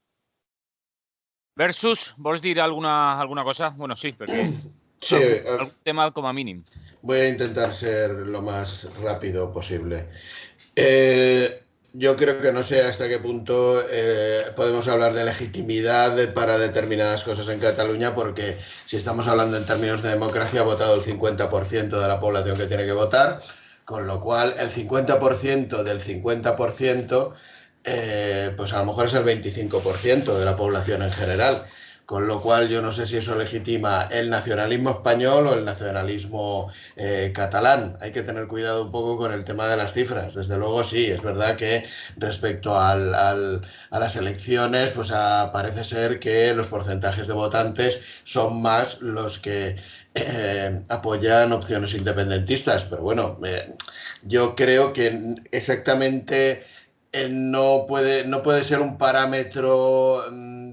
Versus, ¿vols dir alguna cosa? Bueno, sí, perquè sí, algun tema com a mínim. Voy a intentar ser lo más rápido posible. Yo creo que no sé hasta qué punto podemos hablar de legitimidad para determinadas cosas en Cataluña, porque si estamos hablando en términos de democracia, ha votado el 50% de la población que tiene que votar, con lo cual el 50% del 50%, pues a lo mejor es el 25% de la población en general. Con lo cual yo no sé si eso legitima el nacionalismo español o el nacionalismo catalán. Hay que tener cuidado un poco con el tema de las cifras. Desde luego sí, es verdad que respecto a las elecciones, pues parece ser que los porcentajes de votantes son más los que apoyan opciones independentistas. Pero bueno, yo creo que exactamente no puede ser un parámetro,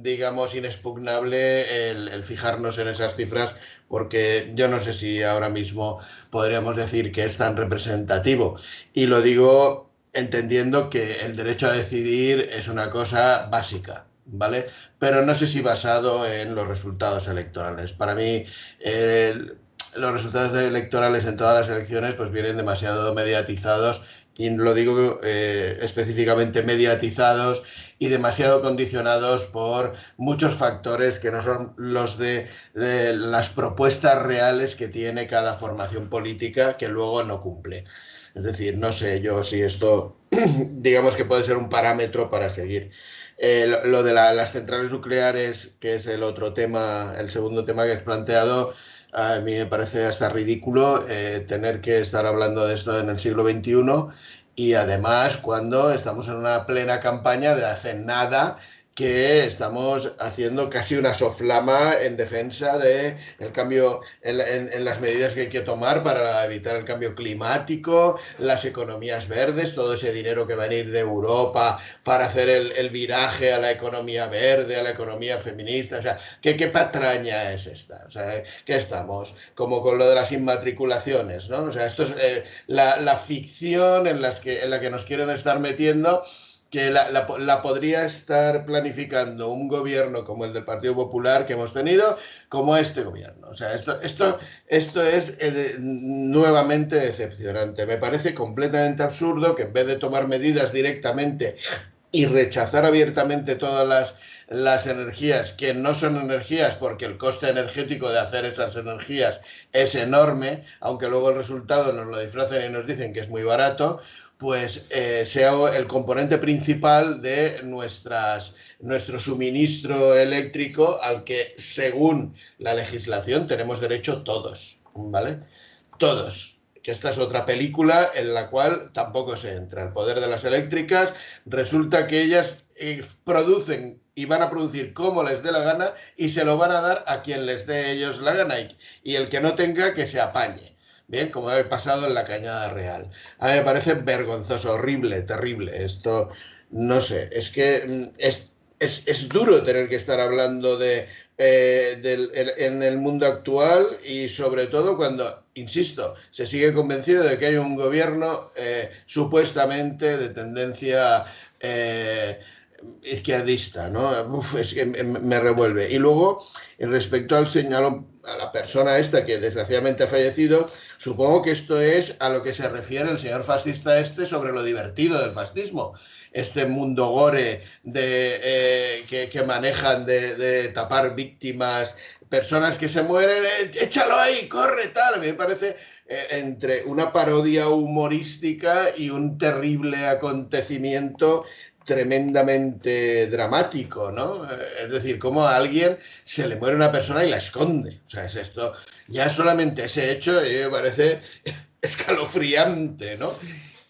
digamos, inexpugnable el fijarnos en esas cifras, porque yo no sé si ahora mismo podríamos decir que es tan representativo. Y lo digo entendiendo que el derecho a decidir es una cosa básica, ¿vale? Pero no sé si basado en los resultados electorales. Para mí, los resultados electorales en todas las elecciones pues vienen demasiado mediatizados, y lo digo específicamente mediatizados y demasiado condicionados por muchos factores que no son los de las propuestas reales que tiene cada formación política, que luego no cumple. Es decir, no sé yo si esto digamos que puede ser un parámetro para seguir. Lo de las centrales nucleares, que es el otro tema, el segundo tema que has planteado, a mí me parece hasta ridículo tener que estar hablando de esto en el siglo XXI y además cuando estamos en una plena campaña de hace nada que estamos haciendo casi una soflama en defensa del cambio, en las medidas que hay que tomar para evitar el cambio climático, las economías verdes, todo ese dinero que va a ir de Europa para hacer el viraje a la economía verde, a la economía feminista. O sea, ¿qué patraña es esta? O sea, ¿qué estamos? Como con lo de las inmatriculaciones, ¿no? O sea, esto es la ficción en la que nos quieren estar metiendo, que la podría estar planificando un gobierno como el del Partido Popular que hemos tenido, como este gobierno. O sea, esto es nuevamente decepcionante. Me parece completamente absurdo que en vez de tomar medidas directamente y rechazar abiertamente todas las energías que no son energías, porque el coste energético de hacer esas energías es enorme, aunque luego el resultado nos lo disfracen y nos dicen que es muy barato, pues sea el componente principal de nuestro suministro eléctrico al que, según la legislación, tenemos derecho todos, ¿vale? Todos. Que esta es otra película en la cual tampoco se entra. El poder de las eléctricas, resulta que ellas producen y van a producir como les dé la gana y se lo van a dar a quien les dé ellos la gana y el que no tenga que se apañe. Bien, como ha pasado en la Cañada Real. A mí me parece vergonzoso, horrible, terrible. Esto, no sé, es que es duro tener que estar hablando en el mundo actual y sobre todo cuando, insisto, se sigue convencido de que hay un gobierno supuestamente de tendencia izquierdista, ¿no? Uf, es que me revuelve. Y luego, respecto al señal, a la persona esta que desgraciadamente ha fallecido, supongo que esto es a lo que se refiere el señor fascista sobre lo divertido del fascismo. Este mundo gore que manejan de tapar víctimas, personas que se mueren, échalo ahí, corre, tal. A mí me parece entre una parodia humorística y un terrible acontecimiento tremendamente dramático, ¿no? Es decir, cómo a alguien se le muere una persona y la esconde. O sea, es esto. Ya solamente ese hecho me parece escalofriante, ¿no?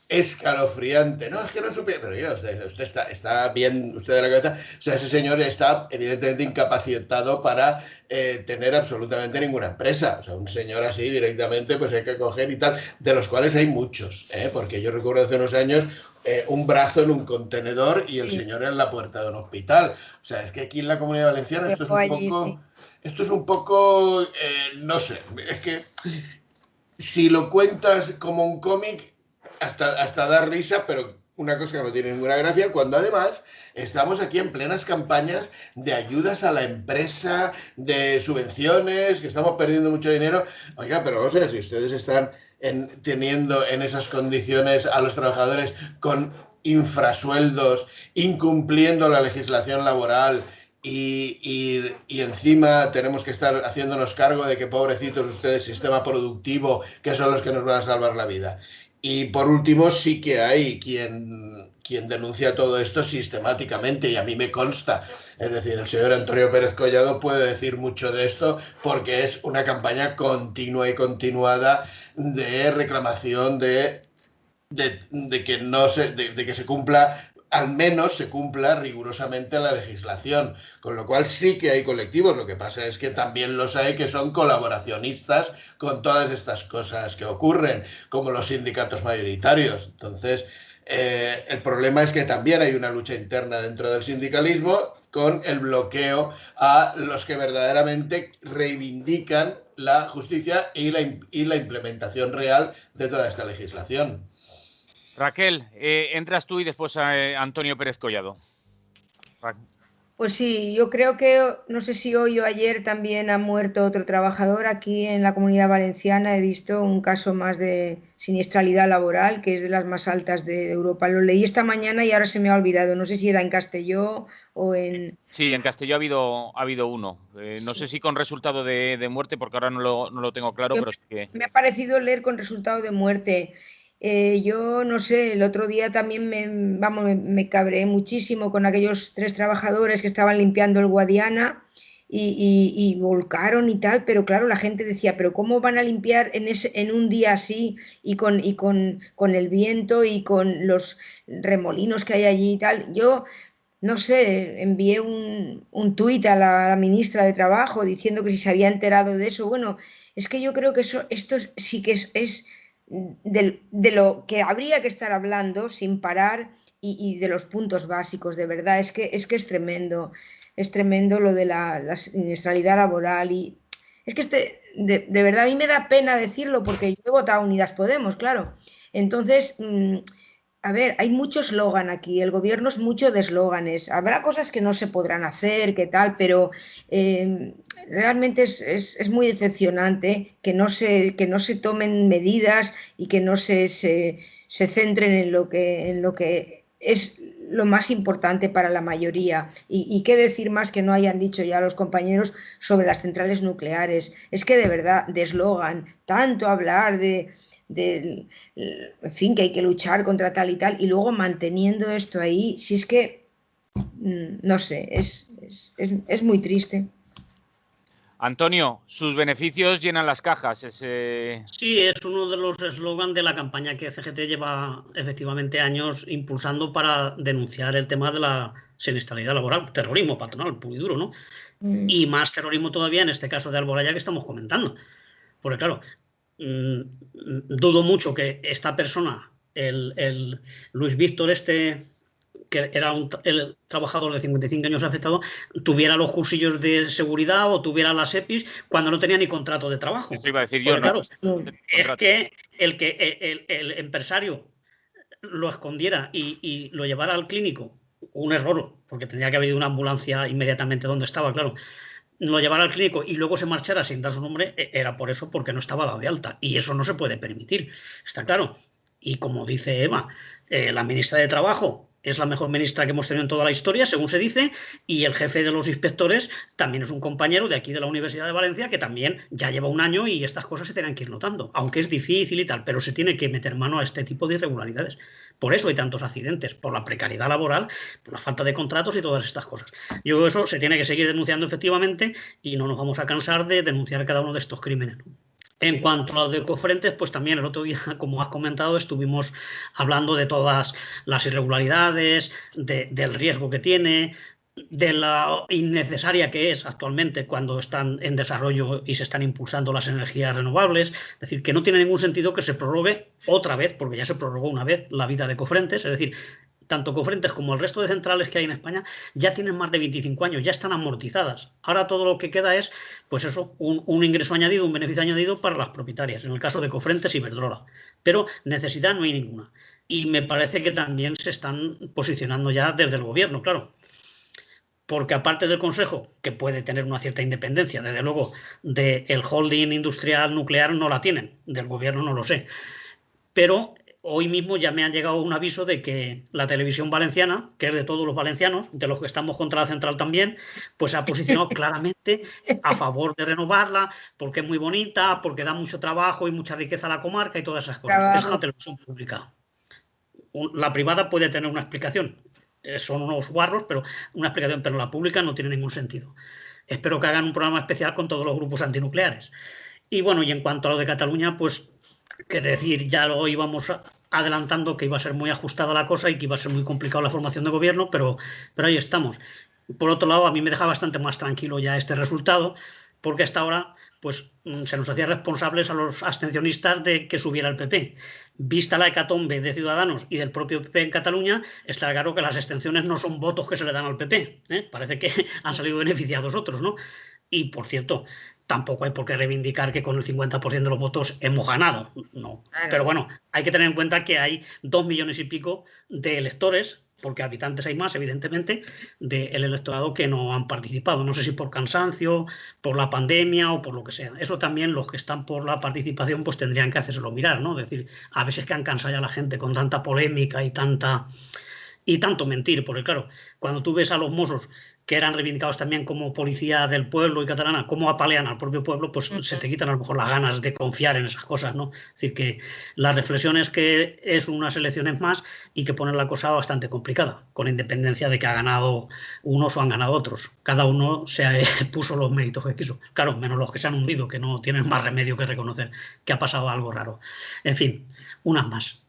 Escalofriante. No, es que no supe. Pero ya, usted está bien, usted de la cabeza. O sea, ese señor está evidentemente incapacitado para tener absolutamente ninguna empresa. O sea, un señor así directamente, pues hay que coger y tal, de los cuales hay muchos, porque yo recuerdo hace unos años un brazo en un contenedor y el señor en la puerta de un hospital. O sea, es que aquí en la Comunidad Valenciana esto es un poco... Esto es un poco, no sé, es que si lo cuentas como un cómic, hasta da risa, pero una cosa que no tiene ninguna gracia, cuando además estamos aquí en plenas campañas de ayudas a la empresa, de subvenciones, que estamos perdiendo mucho dinero. Oiga, pero vamos a ver, si ustedes están teniendo en esas condiciones a los trabajadores con infrasueldos, incumpliendo la legislación laboral, y encima tenemos que estar haciéndonos cargo de que pobrecitos ustedes, sistema productivo, que son los que nos van a salvar la vida. Y por último, sí que hay quien denuncia todo esto sistemáticamente y a mí me consta. Es decir, el señor Antonio Pérez Collado puede decir mucho de esto porque es una campaña continua y continuada de reclamación de que se cumpla, al menos se cumpla rigurosamente la legislación, con lo cual sí que hay colectivos. Lo que pasa es que también los hay que son colaboracionistas con todas estas cosas que ocurren, como los sindicatos mayoritarios. Entonces, el problema es que también hay una lucha interna dentro del sindicalismo con el bloqueo a los que verdaderamente reivindican la justicia y la implementación real de toda esta legislación. Raquel, entras tú y después Antonio Pérez Collado. Pues sí, yo creo que, no sé si hoy o ayer también ha muerto otro trabajador aquí en la Comunidad Valenciana. He visto un caso más de siniestralidad laboral, que es de las más altas de Europa. Lo leí esta mañana y ahora se me ha olvidado. No sé si era en Castelló o en... Sí, en Castelló ha habido uno. No sé si con resultado de muerte, porque ahora no lo tengo claro, pero es que... Me ha parecido leer con resultado de muerte. Yo no sé, el otro día también me cabreé muchísimo con aquellos 3 trabajadores que estaban limpiando el Guadiana y volcaron y tal, pero claro, la gente decía, pero ¿cómo van a limpiar en un día así con el viento y con los remolinos que hay allí y tal? Yo no sé, envié un tuit a la ministra de Trabajo diciendo que si se había enterado de eso. Bueno, es que yo creo que sí que es de lo que habría que estar hablando sin parar y de los puntos básicos, de verdad. Es que es tremendo lo de la siniestralidad laboral y es que de verdad a mí me da pena decirlo porque yo he votado Unidas Podemos, claro. Entonces, a ver, hay mucho eslogan aquí, el gobierno es mucho de eslóganes. Habrá cosas que no se podrán hacer, qué tal, pero realmente es muy decepcionante que no se tomen medidas y que no se centren en lo que es lo más importante para la mayoría. Y qué decir más que no hayan dicho ya los compañeros sobre las centrales nucleares. Es que de verdad, de eslogan, tanto hablar en fin, que hay que luchar contra tal y tal, y luego manteniendo esto ahí, si es que, no sé, es muy triste. Antonio, sus beneficios llenan las cajas. Sí, es uno de los eslogans de la campaña que CGT lleva efectivamente años impulsando para denunciar el tema de la siniestralidad laboral, terrorismo patronal, puro y duro, ¿no? Y más terrorismo todavía en este caso de Alboraya que estamos comentando. Porque claro, dudo mucho que esta persona, el Luis Víctor que era el trabajador de 55 años afectado, tuviera los cursillos de seguridad o tuviera las EPIs cuando no tenía ni contrato de trabajo. Eso iba a decir porque, yo, claro, ¿no? Es que el empresario lo escondiera y lo llevara al clínico, un error, porque tendría que haber ido una ambulancia inmediatamente donde estaba, claro. Lo llevara al clínico y luego se marchara sin dar su nombre, era por eso, porque no estaba dado de alta. Y eso no se puede permitir, está claro. Y como dice Eva, la ministra de Trabajo es la mejor ministra que hemos tenido en toda la historia, según se dice, y el jefe de los inspectores también es un compañero de aquí de la Universidad de Valencia que también ya lleva un año y estas cosas se tienen que ir notando, aunque es difícil y tal, pero se tiene que meter mano a este tipo de irregularidades. Por eso hay tantos accidentes, por la precariedad laboral, por la falta de contratos y todas estas cosas. Yo creo que eso se tiene que seguir denunciando efectivamente y no nos vamos a cansar de denunciar cada uno de estos crímenes. En cuanto a los de Cofrentes, pues también el otro día, como has comentado, estuvimos hablando de todas las irregularidades, del riesgo que tiene, de la innecesaria que es actualmente cuando están en desarrollo y se están impulsando las energías renovables. Es decir, que no tiene ningún sentido que se prorrogue otra vez, porque ya se prorrogó una vez la vida de Cofrentes, es decir, tanto Cofrentes como el resto de centrales que hay en España ya tienen más de 25 años, ya están amortizadas. Ahora todo lo que queda es, pues eso, un ingreso añadido, un beneficio añadido para las propietarias, en el caso de Cofrentes y Iberdrola. Pero necesidad no hay ninguna. Y me parece que también se están posicionando ya desde el gobierno, claro. Porque aparte del Consejo, que puede tener una cierta independencia, desde luego, del holding industrial nuclear no la tienen, del gobierno no lo sé. Pero hoy mismo ya me han llegado un aviso de que la televisión valenciana, que es de todos los valencianos, de los que estamos contra la central también, pues se ha posicionado claramente a favor de renovarla, porque es muy bonita, porque da mucho trabajo y mucha riqueza a la comarca y todas esas cosas. Es una televisión pública. La privada puede tener una explicación, son unos guarros, pero una explicación, pero la pública no tiene ningún sentido. Espero que hagan un programa especial con todos los grupos antinucleares. Y bueno, y en cuanto a lo de Cataluña, pues que decir, ya lo íbamos adelantando que iba a ser muy ajustada la cosa y que iba a ser muy complicado la formación de gobierno, pero ahí estamos. Por otro lado, a mí me deja bastante más tranquilo ya este resultado, porque hasta ahora pues, se nos hacía responsables a los abstencionistas de que subiera el PP. Vista la hecatombe de Ciudadanos y del propio PP en Cataluña, está claro que las abstenciones no son votos que se le dan al PP. Parece que han salido beneficiados otros, ¿no? Y, por cierto, tampoco hay por qué reivindicar que con el 50% de los votos hemos ganado, no. Claro. Pero bueno, hay que tener en cuenta que hay 2 millones y pico de electores, porque habitantes hay más, evidentemente, del electorado que no han participado. No sé si por cansancio, por la pandemia o por lo que sea. Eso también los que están por la participación pues tendrían que hacérselo mirar, ¿no? Es decir, a veces que han cansado ya la gente con tanta polémica y y tanto mentir, porque claro, cuando tú ves a los Mossos, que eran reivindicados también como policía del pueblo y catalana, cómo apalean al propio pueblo, pues se te quitan a lo mejor las ganas de confiar en esas cosas, ¿no? Es decir, que la reflexión es que es unas elecciones más y que ponen la cosa bastante complicada, con independencia de que ha ganado unos o han ganado otros. Cada uno puso los méritos que quiso. Claro, menos los que se han hundido, que no tienen más remedio que reconocer que ha pasado algo raro. En fin, unas más.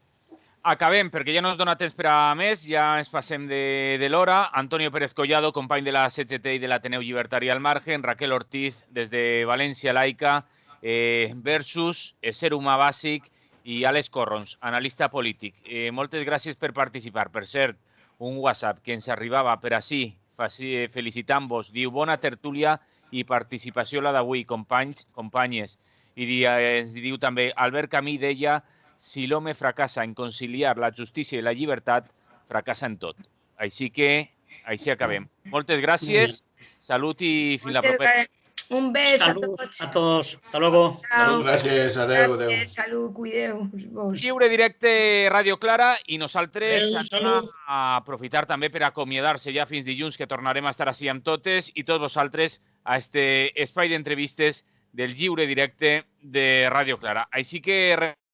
Acabem, perquè ja no es dona temps per a més, ja ens passem de l'hora. Antonio Pérez Collado, company de la CGT i de l'Ateneu Llibertari al Margen, Raquel Ortiz, des de València Laica, versus Ser Humà Bàsic i Àlex Corrons, analista polític. Moltes gràcies per participar. Per cert, un WhatsApp que ens arribava per ací, felicitant-vos, diu bona tertúlia i participació la d'avui, companys, companyes. I ens diu també, Albert Camí deia, si l'home fracassa en conciliar la justícia i la llibertat, fracassa en tot. Així que, així acabem. Moltes gràcies, salut i fins la propera. Un beso Salud a tots. a todos. Hasta luego. Salud, gràcies, adeu, adeu. Gràcies, salut, cuideu-vos. Lliure directe Radio Clara i nosaltres Adeu, anem a aprofitar també per acomiadar-se ja fins dilluns, que tornarem a estar així amb totes i tots vosaltres a este espai d'entrevistes del Lliure Directe de Radio Clara. Així que